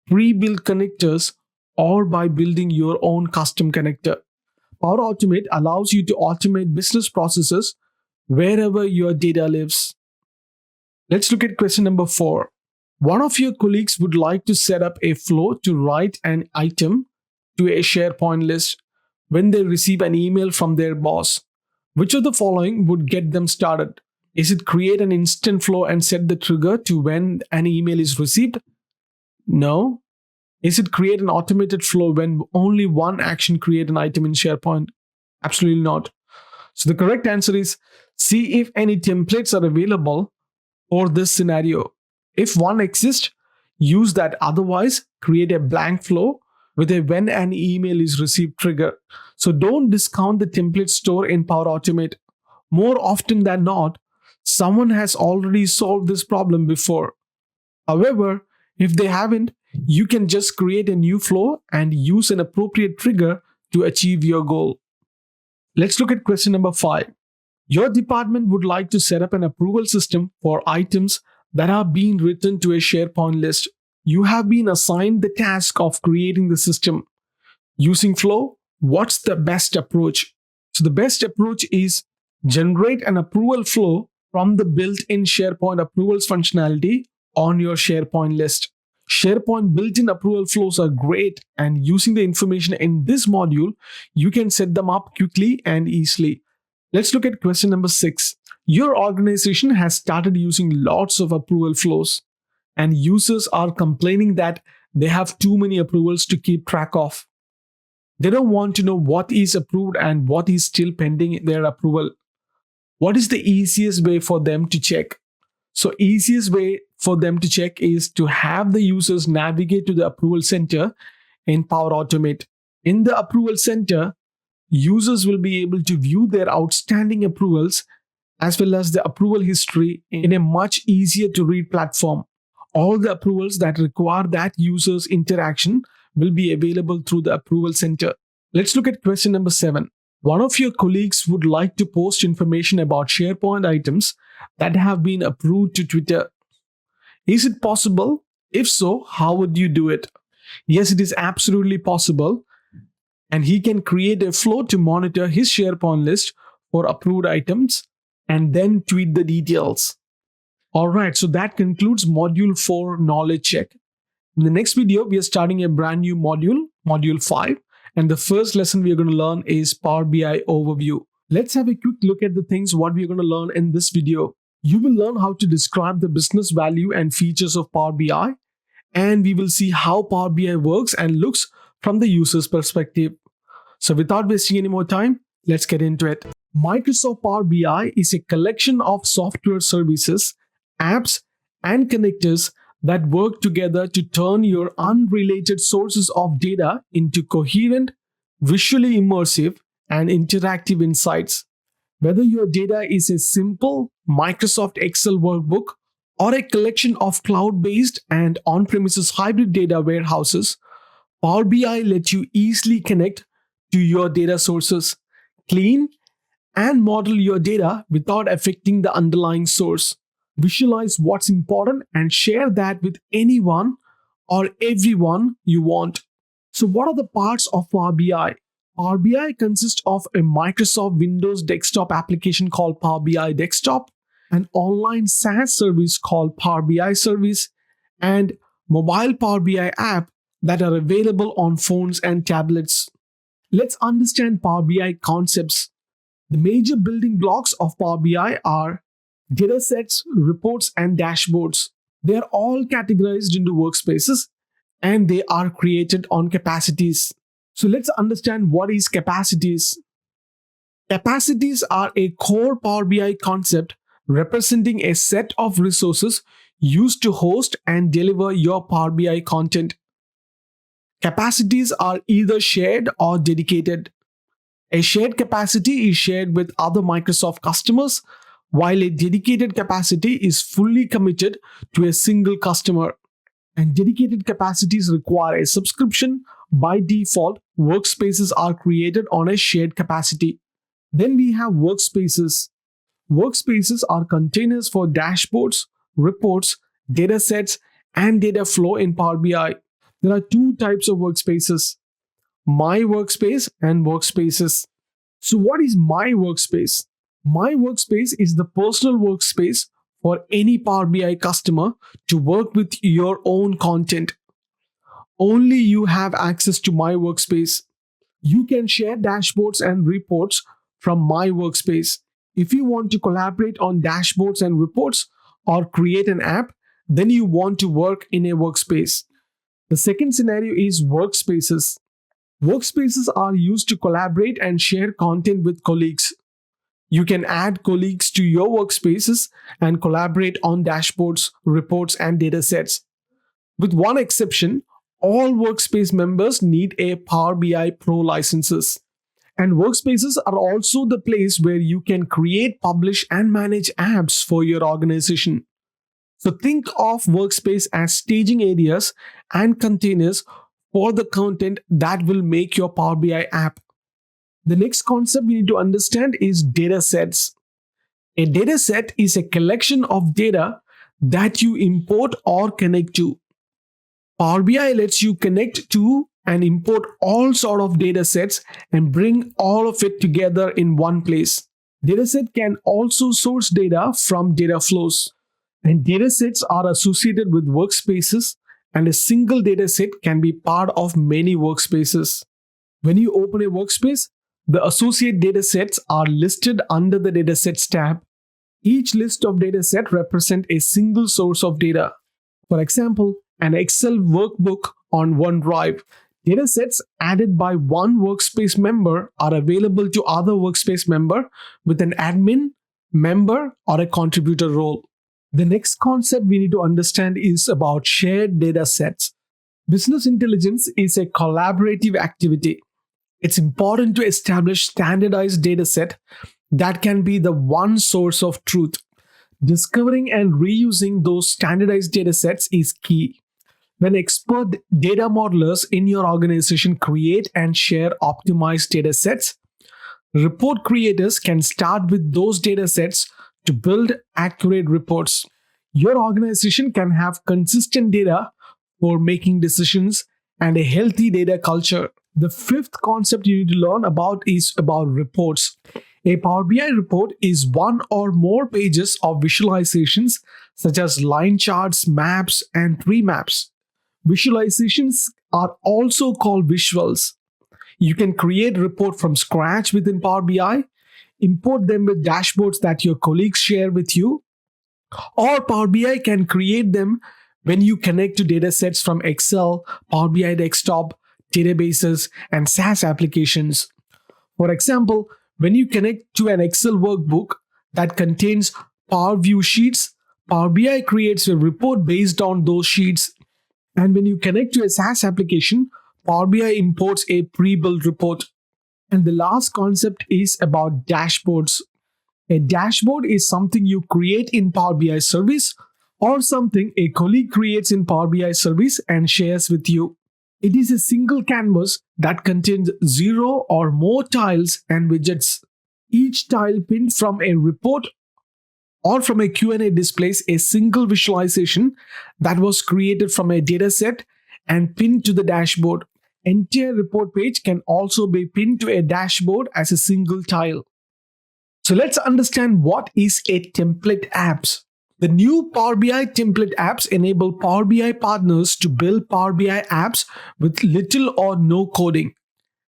pre-built connectors or by building your own custom connector. Power Automate allows you to automate business processes wherever your data lives. Let's look at question number 4. One of your colleagues would like to set up a flow to write an item to a SharePoint list when they receive an email from their boss. Which of the following would get them started? Is it create an instant flow and set the trigger to when an email is received? No. Is it create an automated flow when only one action create an item in SharePoint? Absolutely not. So the correct answer is see if any templates are available for this scenario. If one exists, use that. Otherwise, create a blank flow with a when an email is received trigger. So don't discount the template store in Power Automate. More often than not, someone has already solved this problem before. However, if they haven't, you can just create a new flow and use an appropriate trigger to achieve your goal. Let's look at question number 5. Your department would like to set up an approval system for items that are being written to a SharePoint list. You have been assigned the task of creating the system. Using Flow, what's the best approach? So the best approach is generate an approval flow from the built-in SharePoint approvals functionality on your SharePoint list. SharePoint built-in approval flows are great, and using the information in this module, you can set them up quickly and easily. Let's look at question number 6. Your organization has started using lots of approval flows, and users are complaining that they have too many approvals to keep track of. They don't want to know what is approved and what is still pending their approval. What is the easiest way for them to check? So easiest way for them to check is to have the users navigate to the approval center in Power Automate. In the approval center, users will be able to view their outstanding approvals as well as the approval history in a much easier to read platform. All the approvals that require that user's interaction will be available through the approval center. Let's look at question number 7. One of your colleagues would like to post information about SharePoint items that have been approved to Twitter. Is it possible? If so, how would you do it? Yes, it is absolutely possible. And he can create a flow to monitor his SharePoint list for approved items and then tweet the details. Alright, so that concludes Module 4 Knowledge Check. In the next video, we are starting a brand new module, Module 5. And the first lesson we are going to learn is Power BI Overview. Let's have a quick look at the things what we are going to learn in this video. You will learn how to describe the business value and features of Power BI. And we will see how Power BI works and looks from the user's perspective. So without wasting any more time, let's get into it. Microsoft Power BI is a collection of software services, apps, and connectors that work together to turn your unrelated sources of data into coherent, visually immersive, and interactive insights. Whether your data is a simple Microsoft Excel workbook or a collection of cloud-based and on-premises hybrid data warehouses, Power BI lets you easily connect to your data sources, clean and model your data without affecting the underlying source. Visualize what's important and share that with anyone or everyone you want. So what are the parts of Power BI? Power BI consists of a Microsoft Windows desktop application called Power BI Desktop, an online SaaS service called Power BI Service, and mobile Power BI app that are available on phones and tablets. Let's understand Power BI concepts. The major building blocks of Power BI are datasets, reports, and dashboards. They are all categorized into workspaces and they are created on capacities. So let's understand what is capacities. Capacities are a core Power BI concept representing a set of resources used to host and deliver your Power BI content. Capacities are either shared or dedicated. A shared capacity is shared with other Microsoft customers, while a dedicated capacity is fully committed to a single customer. And dedicated capacities require a subscription. By default, workspaces are created on a shared capacity. Then we have workspaces. Workspaces are containers for dashboards, reports, data sets, and data flow in Power BI. There are two types of workspaces: My Workspace and Workspaces. So, what is My Workspace? My Workspace is the personal workspace for any Power BI customer to work with your own content. Only you have access to My Workspace. You can share dashboards and reports from My Workspace. If you want to collaborate on dashboards and reports or create an app, then you want to work in a workspace. The second scenario is workspaces. Workspaces are used to collaborate and share content with colleagues. You can add colleagues to your workspaces and collaborate on dashboards, reports, and data sets. With one exception, all workspace members need a Power BI Pro licenses. And workspaces are also the place where you can create, publish, and manage apps for your organization. So think of workspace as staging areas and containers for the content that will make your Power BI app. The next concept we need to understand is data sets. A data set is a collection of data that you import or connect to. Power BI lets you connect to and import all sort of data sets and bring all of it together in one place. Dataset can also source data from data flows. And datasets are associated with workspaces, and a single dataset can be part of many workspaces. When you open a workspace, the associate datasets are listed under the datasets tab. Each list of datasets represent a single source of data. For example, an Excel workbook on OneDrive. Datasets added by one workspace member are available to other workspace member with an admin, member, or a contributor role. The next concept we need to understand is about shared data sets. Business intelligence is a collaborative activity. It's important to establish standardized data set that can be the one source of truth. Discovering and reusing those standardized data sets is key. When expert data modelers in your organization create and share optimized data sets, report creators can start with those data sets to build accurate reports. Your organization can have consistent data for making decisions and a healthy data culture. The fifth concept you need to learn about is about reports. A Power BI report is one or more pages of visualizations such as line charts, maps, and tree maps. Visualizations are also called visuals. You can create a report from scratch within Power BI, import them with dashboards that your colleagues share with you, or Power BI can create them when you connect to datasets from Excel, Power BI Desktop, databases, and SaaS applications. For example, when you connect to an Excel workbook that contains Power View sheets, Power BI creates a report based on those sheets. And when you connect to a SaaS application, Power BI imports a pre-built report. And the last concept is about dashboards. A dashboard is something you create in Power BI service or something a colleague creates in Power BI service and shares with you. It is a single canvas that contains 0 or more tiles and widgets. Each tile pinned from a report or from a Q&A displays a single visualization that was created from a dataset and pinned to the dashboard. Entire report page can also be pinned to a dashboard as a single tile. So let's understand what is a template apps. The new Power BI template apps enable Power BI partners to build Power BI apps with little or no coding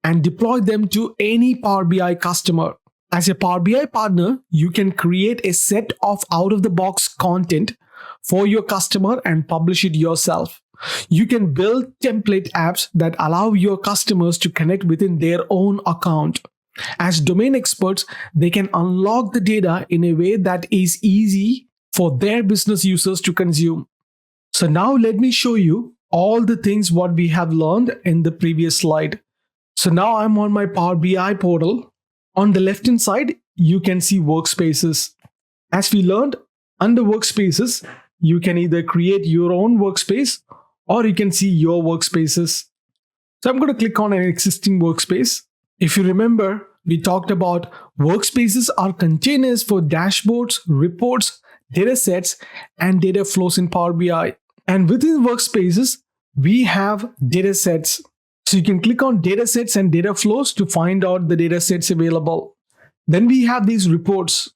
and deploy them to any Power BI customer. As a Power BI partner, you can create a set of out-of-the-box content for your customer and publish it yourself. You can build template apps that allow your customers to connect within their own account. As domain experts, they can unlock the data in a way that is easy for their business users to consume. So now let me show you all the things what we have learned in the previous slide. So now I'm on my Power BI portal. On the left hand side, you can see workspaces. As we learned, under workspaces, you can either create your own workspace or you can see your workspaces. So I'm going to click on an existing workspace. If you remember, we talked about workspaces are containers for dashboards, reports, data sets, and data flows in Power BI. And within workspaces, we have data sets. So you can click on data sets and data flows to find out the data sets available. Then we have these reports.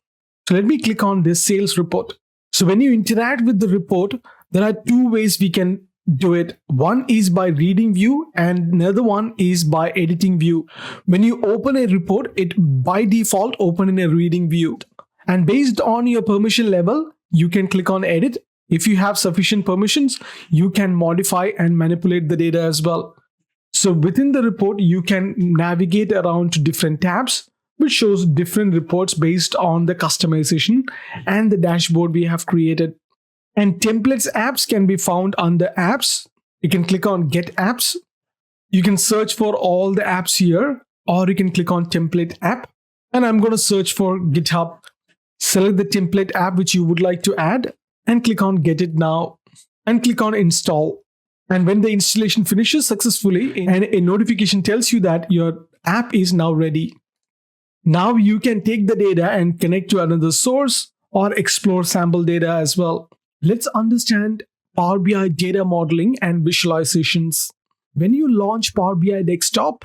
So let me click on this sales report. So when you interact with the report, there are two ways we can do it. One is by reading view and another one is by editing view. When you open a report, it by default open in a reading view. And based on your permission level, you can click on edit. If you have sufficient permissions, you can modify and manipulate the data as well. So within the report, you can navigate around to different tabs, which shows different reports based on the customization and the dashboard we have created. And templates apps can be found under apps. You can click on get apps. You can search for all the apps here, or you can click on template app. And I'm going to search for GitHub. Select the template app which you would like to add and click on get it now and click on install. And when the installation finishes successfully, and a notification tells you that your app is now ready. Now you can take the data and connect to another source or explore sample data as well. Let's understand Power BI data modeling and visualizations. When you launch Power BI Desktop,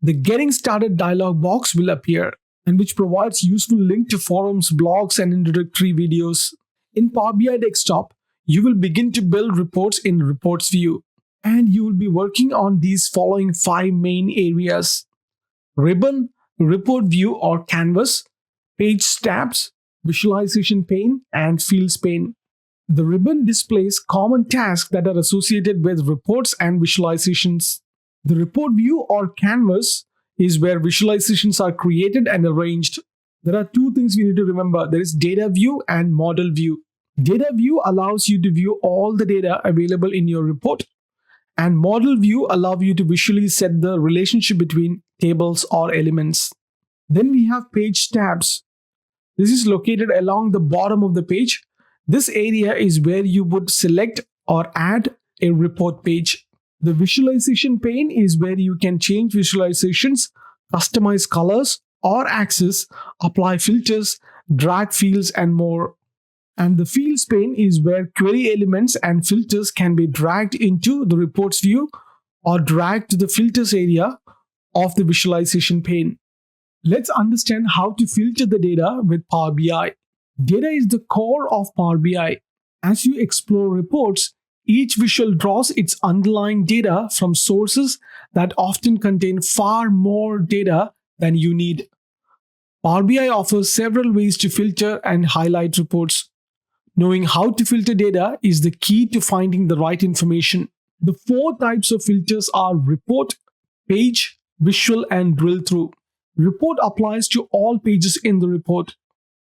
the Getting Started dialog box will appear, and which provides useful link to forums, blogs, and introductory videos. In Power BI Desktop, you will begin to build reports in Reports view, and you will be working on these following 5 main areas: ribbon, report view or canvas, page tabs, visualization pane, and fields pane. The ribbon displays common tasks that are associated with reports and visualizations. The report view or canvas is where visualizations are created and arranged. There are two things we need to remember. There is data view and model view. Data view allows you to view all the data available in your report, and model view allows you to visually set the relationship between tables or elements. Then we have page tabs. This is located along the bottom of the page. This area is where you would select or add a report page. The visualization pane is where you can change visualizations, customize colors or axes, apply filters, drag fields, and more. And the fields pane is where query elements and filters can be dragged into the reports view or dragged to the filters area of the visualization pane. Let's understand how to filter the data with Power BI. Data is the core of Power BI. As you explore reports, each visual draws its underlying data from sources that often contain far more data than you need. Power BI offers several ways to filter and highlight reports. Knowing how to filter data is the key to finding the right information. The 4 types of filters are report, page, visual, and drill through. Report applies to all pages in the report,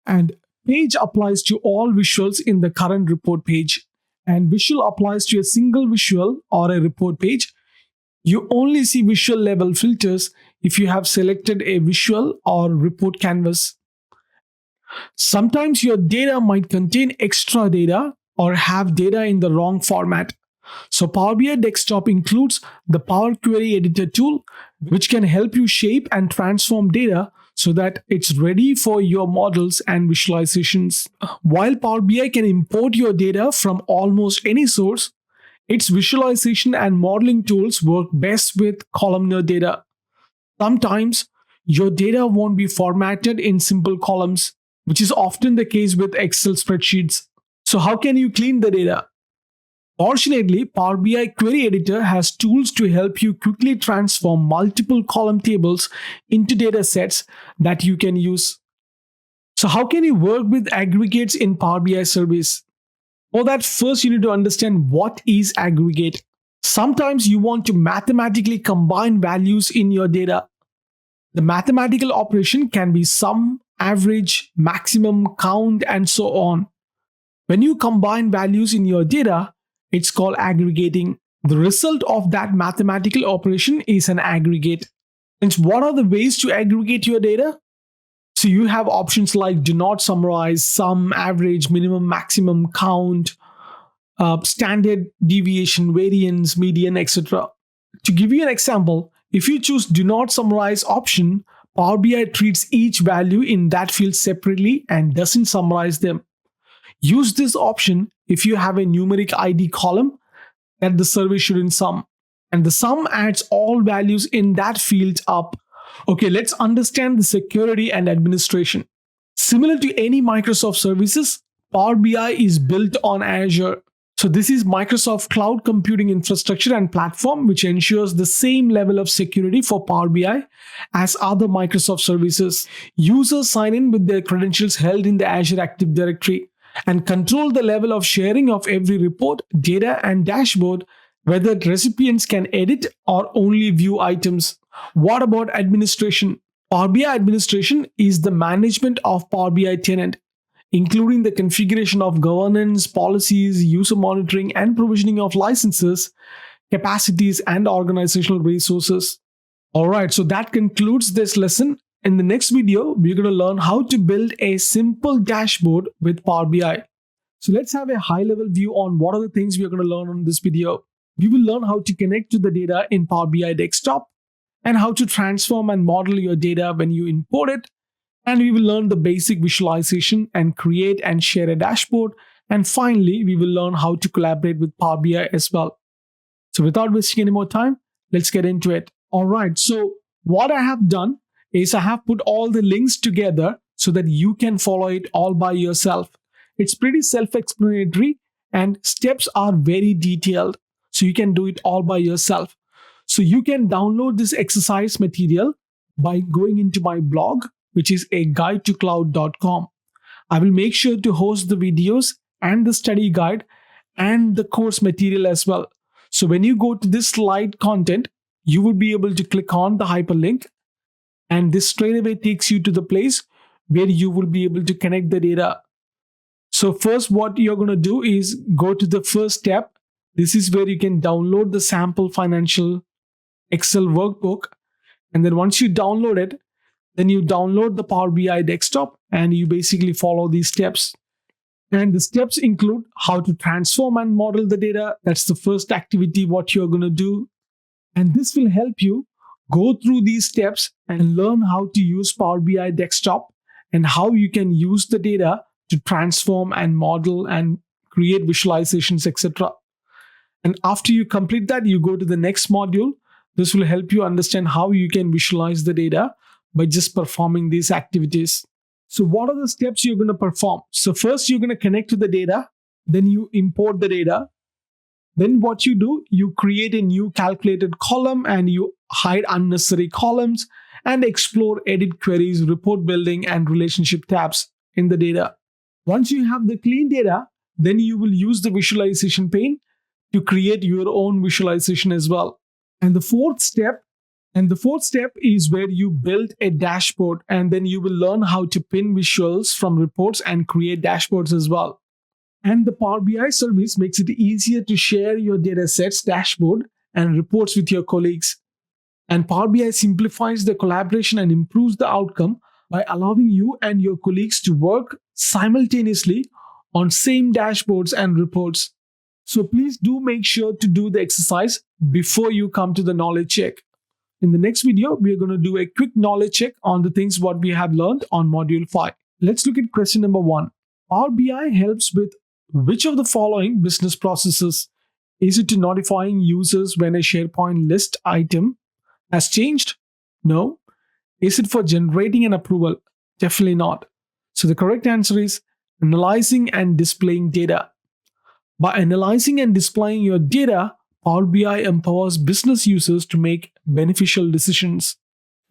and page applies to all visuals in the current report page, and visual applies to a single visual or a report page. You only see visual level filters if you have selected a visual or report canvas. Sometimes your data might contain extra data or have data in the wrong format. So Power BI Desktop includes the Power Query Editor tool, which can help you shape and transform data so that it's ready for your models and visualizations. While Power BI can import your data from almost any source, its visualization and modeling tools work best with columnar data. Sometimes your data won't be formatted in simple columns, which is often the case with Excel spreadsheets. So how can you clean the data? Fortunately, Power BI Query Editor has tools to help you quickly transform multiple column tables into data sets that you can use. So how can you work with aggregates in Power BI Service? For that, first you need to understand what is aggregate. Sometimes you want to mathematically combine values in your data. The mathematical operation can be sum, average, maximum, count, and so on. When you combine values in your data, it's called aggregating. The result of that mathematical operation is an aggregate. And what are the ways to aggregate your data? So you have options like do not summarize, sum, average, minimum, maximum, count, standard deviation, variance, median, etc. To give you an example, if you choose do not summarize option, Power BI treats each value in that field separately and doesn't summarize them. Use this option if you have a numeric ID column that the survey shouldn't sum. And the sum adds all values in that field up. Okay, let's understand the security and administration. Similar to any Microsoft services, Power BI is built on Azure. So this is Microsoft Cloud Computing Infrastructure and Platform, which ensures the same level of security for Power BI as other Microsoft services. Users sign in with their credentials held in the Azure Active Directory and control the level of sharing of every report, data, and dashboard, whether recipients can edit or only view items. What about administration? Power BI administration is the management of Power BI tenant, including the configuration of governance, policies, user monitoring, and provisioning of licenses, capacities, and organizational resources. All right, so that concludes this lesson. In the next video, we're going to learn how to build a simple dashboard with Power BI. So let's have a high-level view on what are the things we're going to learn on this video. We will learn how to connect to the data in Power BI desktop and how to transform and model your data when you import it. And we will learn the basic visualization and create and share a dashboard. And finally, we will learn how to collaborate with Power BI as well. So without wasting any more time, let's get into it. All right, so what I have done is I have put all the links together so that you can follow it all by yourself. It's pretty self-explanatory and steps are very detailed, so you can do it all by yourself. So you can download this exercise material by going into my blog, which is a guide to cloud.com. I will make sure to host the videos and the study guide and the course material as well. So when you go to this slide content, you will be able to click on the hyperlink, and this straight away takes you to the place where you will be able to connect the data. So first, what you're going to do is go to the first step. This is where you can download the sample financial Excel workbook. And then once you download it, then you download the Power BI desktop and you basically follow these steps. And the steps include how to transform and model the data. That's the first activity, what you're going to do. And this will help you go through these steps and learn how to use Power BI desktop and how you can use the data to transform and model and create visualizations, etc. And after you complete that, you go to the next module. This will help you understand how you can visualize the data by just performing these activities. So what are the steps you're going to perform? So first, you're going to connect to the data. Then you import the data. Then what you do, you create a new calculated column and you hide unnecessary columns and explore edit queries, report building, and relationship tabs in the data. Once you have the clean data, then you will use the visualization pane to create your own visualization as well. And the fourth step is where you build a dashboard, and then you will learn how to pin visuals from reports and create dashboards as well. And the Power BI service makes it easier to share your data sets, dashboard, and reports with your colleagues. And Power BI simplifies the collaboration and improves the outcome by allowing you and your colleagues to work simultaneously on same dashboards and reports. So please do make sure to do the exercise before you come to the knowledge check. In the next video, we are going to do a quick knowledge check on the things what we have learned on module 5. Let's look at question number 1. Power BI helps with which of the following business processes? Is it to notifying users when a SharePoint list item has changed? No. Is it for generating an approval? Definitely not. So the correct answer is analyzing and displaying data. By analyzing and displaying your data, Power BI empowers business users to make beneficial decisions.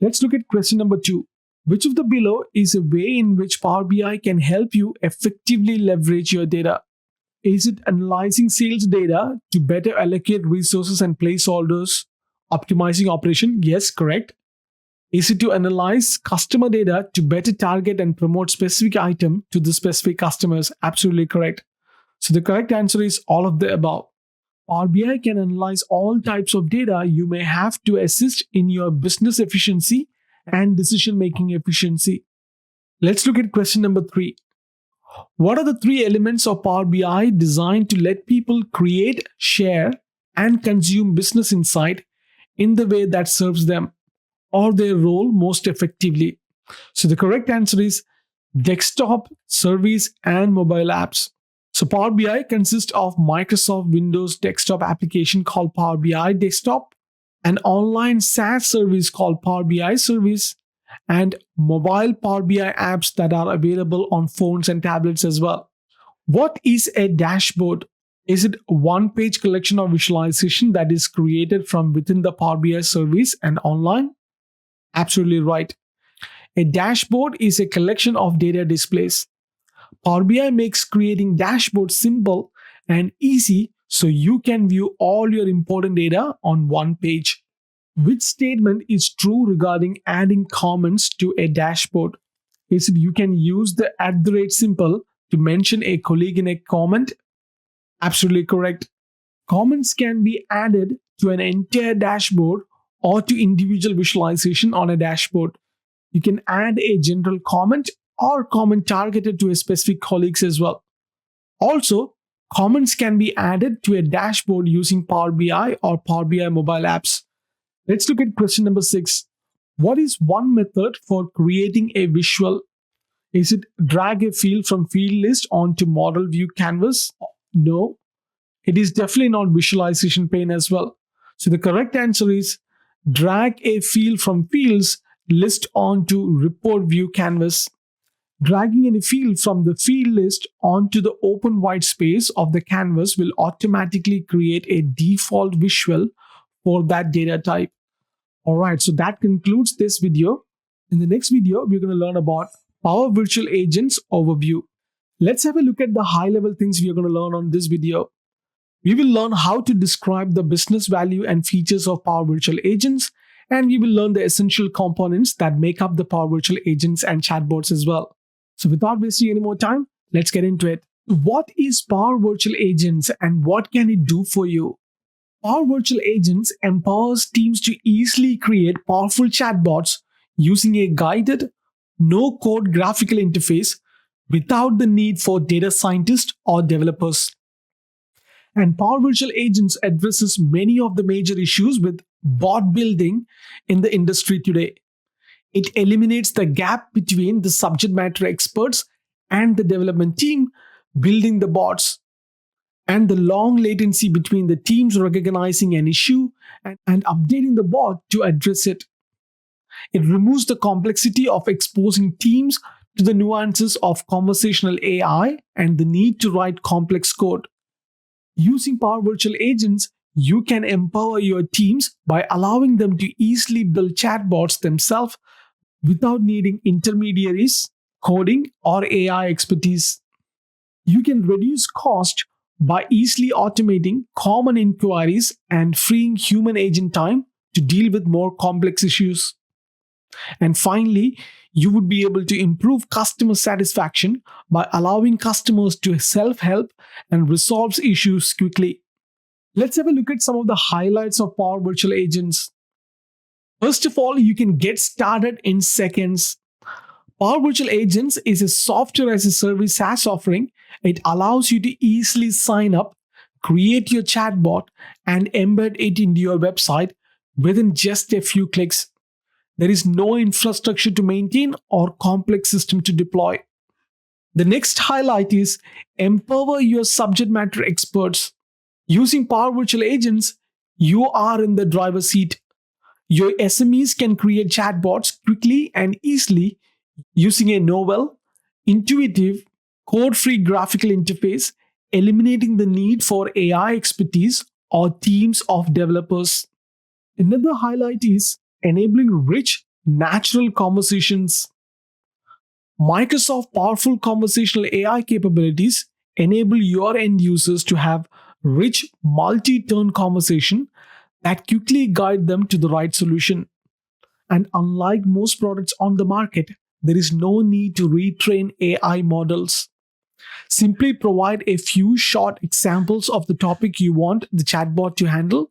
Let's look at question number 2. Which of the below is a way in which Power BI can help you effectively leverage your data? Is it analyzing sales data to better allocate resources and place orders, optimizing operation? Yes, correct. Is it to analyze customer data to better target and promote specific item to the specific customers? Absolutely correct. So the correct answer is all of the above. Power BI can analyze all types of data you may have to assist in your business efficiency and decision making efficiency. Let's look at question number 3. What are the 3 elements of Power BI designed to let people create, share, and consume business insight in the way that serves them or their role most effectively? So the correct answer is desktop, service, and mobile apps. So Power BI consists of Microsoft Windows desktop application called Power BI Desktop, an online SaaS service called Power BI Service, and mobile Power BI apps that are available on phones and tablets as well. What is a dashboard? Is it a one-page collection of visualization that is created from within the Power BI service and online? Absolutely right. A dashboard is a collection of data displays. Power BI makes creating dashboards simple and easy so you can view all your important data on one page. Which statement is true regarding adding comments to a dashboard? Is it you can use the symbol to mention a colleague in a comment? Absolutely correct. Comments can be added to an entire dashboard or to individual visualization on a dashboard. You can add a general comment or comment targeted to a specific colleagues as well. Also, comments can be added to a dashboard using Power BI or Power BI mobile apps. Let's look at question number 6. What is one method for creating a visual? Is it drag a field from field list onto model view canvas? No, it is definitely not visualization pane as well. So the correct answer is drag a field from fields list onto report view canvas. Dragging any field from the field list onto the open white space of the canvas will automatically create a default visual for that data type. Alright, so that concludes this video. In the next video, we're going to learn about Power Virtual Agents overview. Let's have a look at the high-level things we are going to learn on this video. We will learn how to describe the business value and features of Power Virtual Agents, and we will learn the essential components that make up the Power Virtual Agents and chatbots as well. So without wasting any more time, let's get into it. What is Power Virtual Agents and what can it do for you? Power Virtual Agents empowers teams to easily create powerful chatbots using a guided, no-code graphical interface without the need for data scientists or developers. And Power Virtual Agents addresses many of the major issues with bot building in the industry today. It eliminates the gap between the subject matter experts and the development team building the bots, and the long latency between the teams recognizing an issue and updating the bot to address it. It removes the complexity of exposing teams to the nuances of conversational AI and the need to write complex code. Using Power Virtual Agents, you can empower your teams by allowing them to easily build chatbots themselves without needing intermediaries, coding, or AI expertise. You can reduce cost by easily automating common inquiries and freeing human agent time to deal with more complex issues. And finally, you would be able to improve customer satisfaction by allowing customers to self-help and resolve issues quickly. Let's have a look at some of the highlights of Power Virtual Agents. First of all, you can get started in seconds. Power Virtual Agents is a software as a service SaaS offering. It allows you to easily sign up, create your chatbot, and embed it into your website within just a few clicks. There is no infrastructure to maintain or complex system to deploy. The next highlight is empower your subject matter experts. Using Power Virtual Agents, you are in the driver's seat. Your SMEs can create chatbots quickly and easily using a novel, intuitive, code-free graphical interface, eliminating the need for AI expertise or teams of developers. Another highlight is enabling rich, natural conversations. Microsoft powerful conversational AI capabilities enable your end users to have rich, multi-turn conversation that quickly guide them to the right solution. And unlike most products on the market, there is no need to retrain AI models. Simply provide a few short examples of the topic you want the chatbot to handle.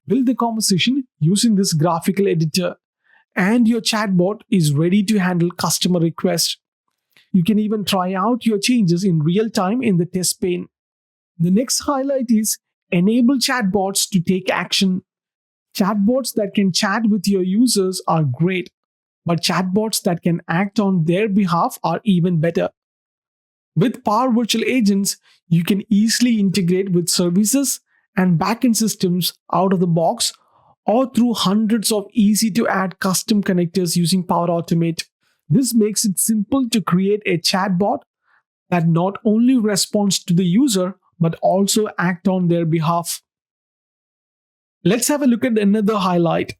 Build the conversation using this graphical editor, and your chatbot is ready to handle customer requests. You can even try out your changes in real time in the test pane. The next highlight is enable chatbots to take action. Chatbots that can chat with your users are great, but chatbots that can act on their behalf are even better. With Power Virtual Agents, you can easily integrate with services and backend systems out of the box or through hundreds of easy to add custom connectors using Power Automate. This makes it simple to create a chatbot that not only responds to the user but also act on their behalf. Let's have a look at another highlight.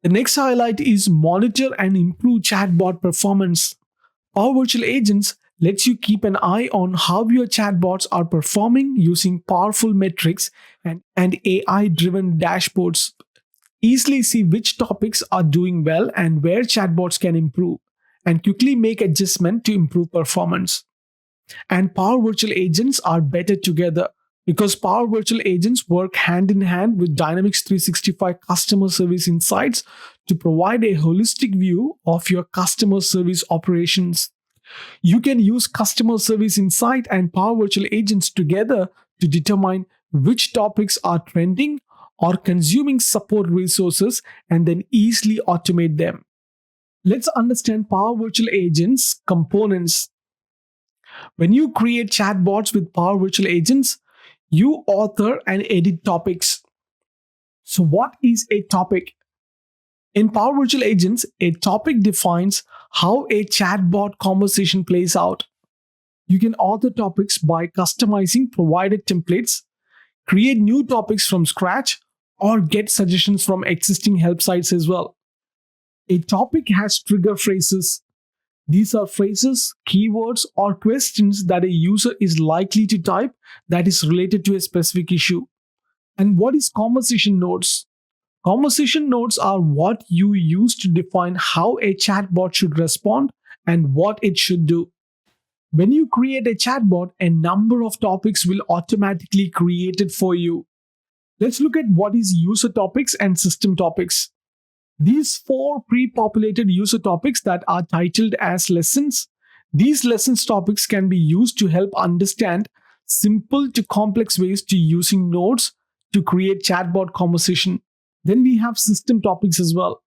The next highlight is monitor and improve chatbot performance. Power Virtual Agents lets you keep an eye on how your chatbots are performing using powerful metrics and AI-driven dashboards. Easily see which topics are doing well and where chatbots can improve, and quickly make adjustments to improve performance. And Power Virtual Agents are better together because Power Virtual Agents work hand in hand with Dynamics 365 customer service insights to provide a holistic view of your customer service operations. You can use customer service insight and Power Virtual Agents together to determine which topics are trending or consuming support resources and then easily automate them. Let's understand Power Virtual Agents components. When you create chatbots with Power Virtual Agents, you author and edit topics. So, what is a topic? In Power Virtual Agents, a topic defines how a chatbot conversation plays out. You can author topics by customizing provided templates, create new topics from scratch, or get suggestions from existing help sites as well. A topic has trigger phrases. These are phrases, keywords, or questions that a user is likely to type that is related to a specific issue. And what is conversation nodes? Conversation nodes are what you use to define how a chatbot should respond and what it should do. When you create a chatbot, a number of topics will automatically created for you. Let's look at what is user topics and system topics. These four pre-populated user topics that are titled as lessons. These lessons topics can be used to help understand simple to complex ways to using nodes to create chatbot conversation. Then we have system topics as well.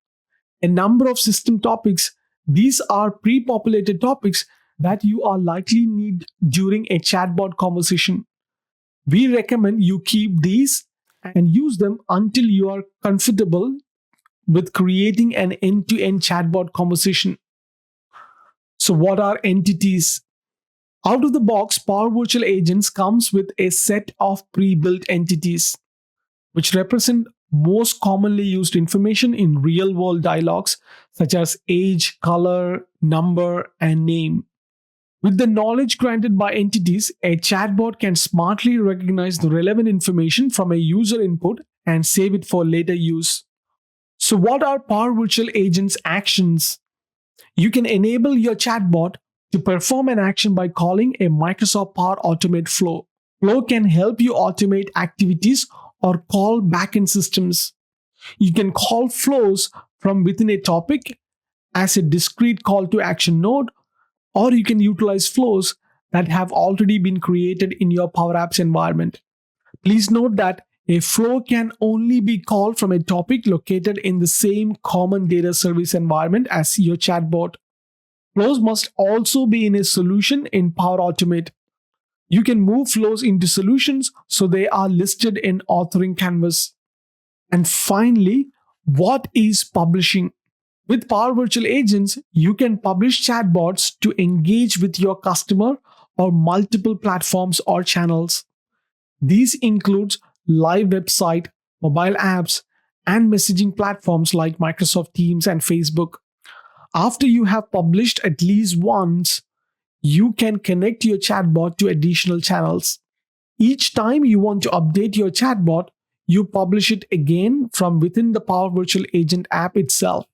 A number of system topics. These are pre-populated topics that you are likely need during a chatbot conversation. We recommend you keep these and use them until you are comfortable with creating an end-to-end chatbot conversation. So what are entities? Out of the box, Power Virtual Agents comes with a set of pre-built entities, which represent most commonly used information in real-world dialogues, such as age, color, number, and name. With the knowledge granted by entities, a chatbot can smartly recognize the relevant information from a user input and save it for later use. So, what are Power Virtual Agents actions? You can enable your chatbot to perform an action by calling a Microsoft Power Automate flow. Flow can help you automate activities or call backend systems. You can call flows from within a topic as a discrete call to action node, or you can utilize flows that have already been created in your Power Apps environment. Please note that a flow can only be called from a topic located in the same common data service environment as your chatbot. Flows must also be in a solution in Power Automate. You can move flows into solutions so they are listed in authoring canvas. And finally, what is publishing? With Power Virtual Agents, you can publish chatbots to engage with your customer or multiple platforms or channels. These include live website, mobile apps, and messaging platforms like Microsoft Teams and Facebook. After you have published at least once, you can connect your chatbot to additional channels. Each time you want to update your chatbot, you publish it again from within the Power Virtual Agent app itself.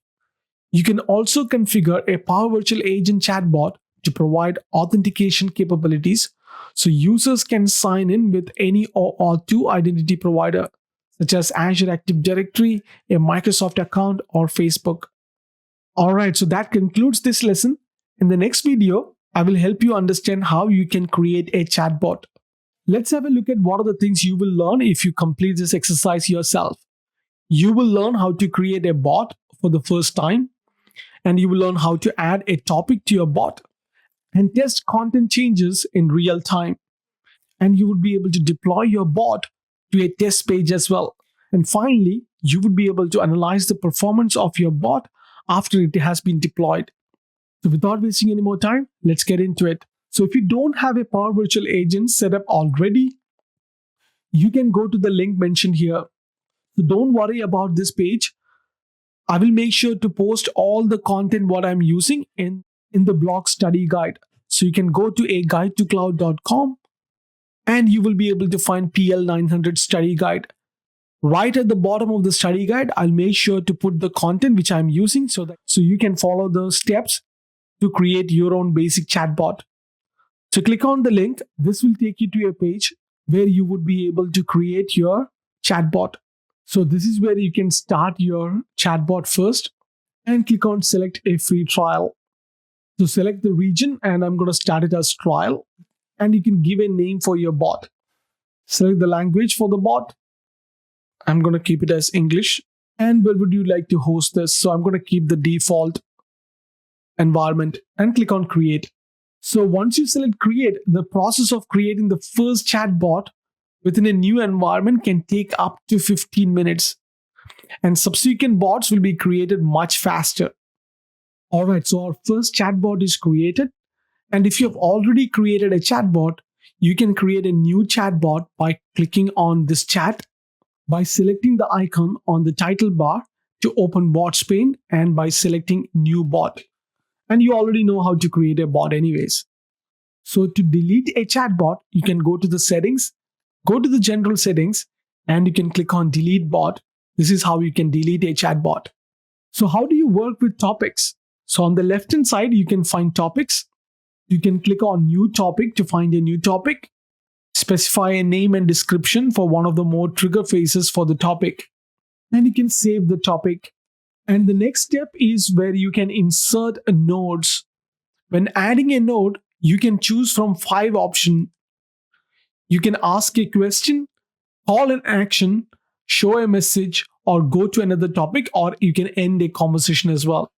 You can also configure a Power Virtual Agent chatbot to provide authentication capabilities so users can sign in with any or two identity provider, such as Azure Active Directory, a Microsoft account, or Facebook. All right, so that concludes this lesson. In the next video, I will help you understand how you can create a chatbot. Let's have a look at what are the things you will learn if you complete this exercise yourself. You will learn how to create a bot for the first time, and you will learn how to add a topic to your bot and test content changes in real time. And you would be able to deploy your bot to a test page as well. And finally, you would be able to analyze the performance of your bot after it has been deployed. So without wasting any more time, let's get into it. So if you don't have a Power Virtual Agent set up already, you can go to the link mentioned here. So don't worry about this page. I will make sure to post all the content what I'm using in the blog study guide. So you can go to aguidetocloud.com and you will be able to find PL-900 study guide. Right at the bottom of the study guide, I'll make sure to put the content which I'm using so you can follow the steps to create your own basic chatbot. So click on the link. This will take you to a page where you would be able to create your chatbot. So this is where you can start your chatbot first and click on select a free trial. So select the region and I'm going to start it as trial, and you can give a name for your bot. Select the language for the bot. I'm going to keep it as English. And where would you like to host this? So I'm going to keep the default environment and click on create. So once you select create, the process of creating the first chatbot within a new environment can take up to 15 minutes. And subsequent bots will be created much faster. All right, so our first chatbot is created. And if you have already created a chatbot, you can create a new chatbot by clicking on this chat, by selecting the icon on the title bar to open bots pane, and by selecting new bot. And you already know how to create a bot anyways. So to delete a chatbot, you can go to the settings, go to the general settings, and you can click on delete bot. This is how you can delete a chatbot. So how do you work with topics? So on the left hand side, you can find topics. You can click on new topic to find a new topic. Specify a name and description for one of the more trigger phrases for the topic. And you can save the topic. And the next step is where you can insert nodes. When adding a node, you can choose from 5 options. You can ask a question, call an action, show a message, or go to another topic, or you can end a conversation as well.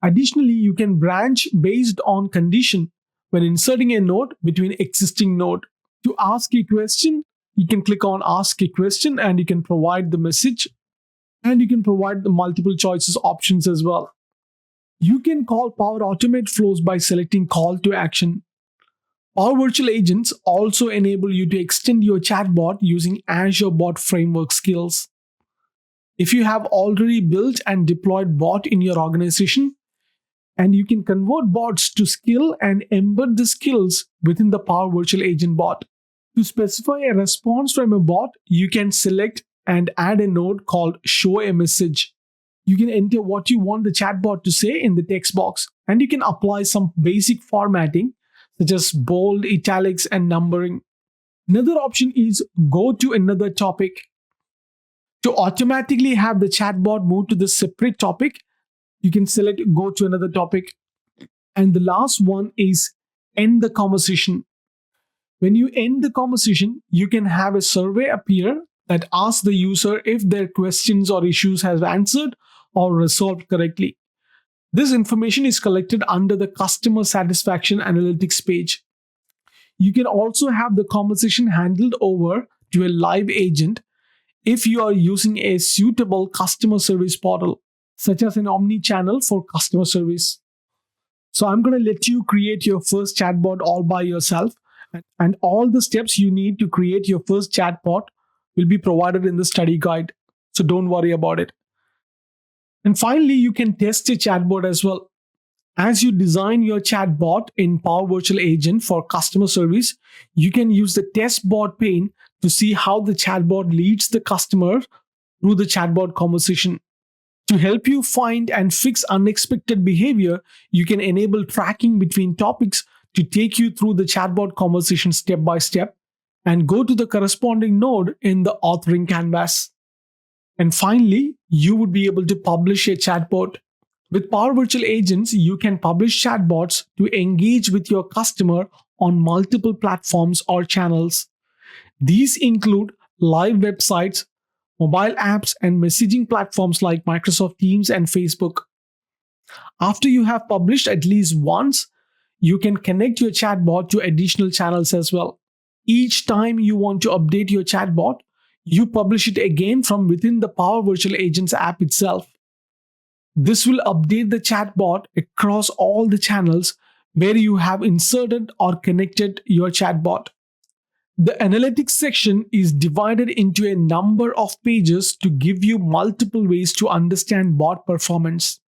Additionally, you can branch based on condition when inserting a node between existing node. To ask a question, you can click on ask a question and you can provide the message, and you can provide the multiple choices options as well. You can call Power Automate flows by selecting call to action. Power Virtual Agents also enable you to extend your chatbot using Azure Bot Framework skills. If you have already built and deployed bot in your organization, and you can convert bots to skill and embed the skills within the Power Virtual Agent bot. To specify a response from a bot, you can select and add a node called show a message. You can enter what you want the chatbot to say in the text box, and you can apply some basic formatting such as bold, italics, and numbering. Another option is go to another topic. To automatically have the chatbot move to the separate topic, you can select go to another topic. And the last one is end the conversation. When you end the conversation, you can have a survey appear that asks the user if their questions or issues have answered or resolved correctly. This information is collected under the customer satisfaction analytics page. You can also have the conversation handled over to a live agent if you are using a suitable customer service portal, such as an omni-channel for customer service. So I'm going to let you create your first chatbot all by yourself, and all the steps you need to create your first chatbot will be provided in the study guide. So don't worry about it. And finally, you can test a chatbot as well. As you design your chatbot in Power Virtual Agent for customer service, you can use the test bot pane to see how the chatbot leads the customer through the chatbot conversation. To help you find and fix unexpected behavior, you can enable tracking between topics to take you through the chatbot conversation step by step and go to the corresponding node in the authoring canvas. And finally, you would be able to publish a chatbot. With Power Virtual Agents, you can publish chatbots to engage with your customer on multiple platforms or channels. These include live websites, mobile apps, and messaging platforms like Microsoft Teams and Facebook. After you have published at least once, you can connect your chatbot to additional channels as well. Each time you want to update your chatbot, you publish it again from within the Power Virtual Agents app itself. This will update the chatbot across all the channels where you have inserted or connected your chatbot. The analytics section is divided into a number of pages to give you multiple ways to understand bot performance.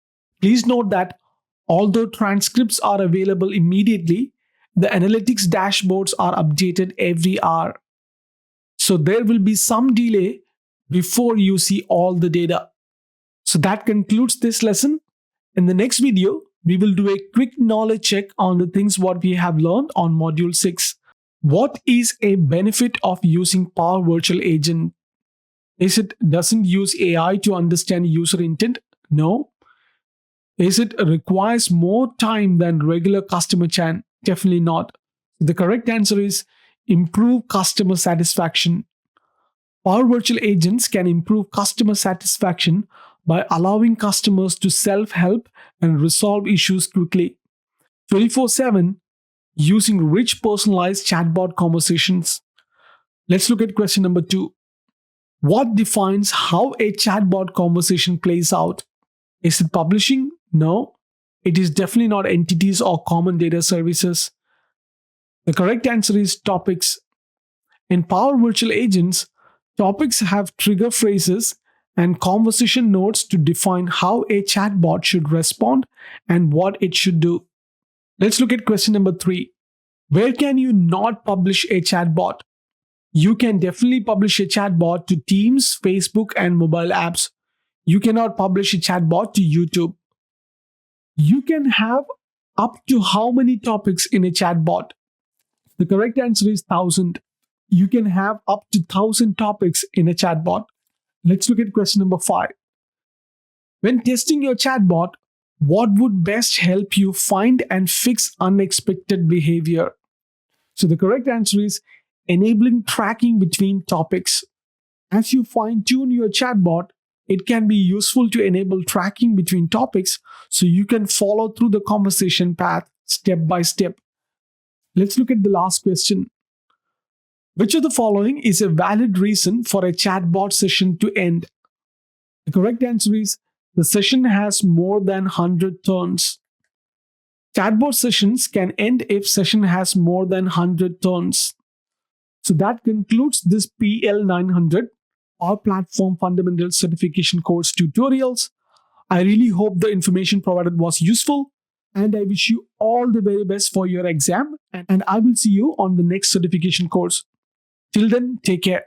Please note that although transcripts are available immediately, the analytics dashboards are updated every hour. So there will be some delay before you see all the data. So that concludes this lesson. In the next video, we will do a quick knowledge check on the things what we have learned on module 6. What is a benefit of using Power Virtual Agent? Is it doesn't use AI to understand user intent? No. Is it requires more time than regular customer chat? Definitely not. The correct answer is improve customer satisfaction. Power Virtual Agents can improve customer satisfaction by allowing customers to self-help and resolve issues quickly. 24/7 using rich personalized chatbot conversations. Let's look at question number 2. What defines how a chatbot conversation plays out? Is it publishing? No. It is definitely not entities or common data services. The correct answer is topics. In Power Virtual Agents, topics have trigger phrases and conversation notes to define how a chatbot should respond and what it should do. Let's look at question number 3. Where can you not publish a chatbot? You can definitely publish a chatbot to Teams, Facebook, and mobile apps. You cannot publish a chatbot to YouTube. You can have up to how many topics in a chatbot? The correct answer is 1,000. You can have up to 1,000 topics in a chatbot. Let's look at question number 5. When testing your chatbot, what would best help you find and fix unexpected behavior? So the correct answer is enabling tracking between topics. As you fine-tune your chatbot, it can be useful to enable tracking between topics so you can follow through the conversation path step by step. Let's look at the last question. Which of the following is a valid reason for a chatbot session to end? The correct answer is the session has more than 100 turns. Chatbot sessions can end if session has more than 100 turns. So that concludes this PL-900 or Platform Fundamental Certification course tutorials. I really hope the information provided was useful and I wish you all the very best for your exam and I will see you on the next certification course. Till then, take care.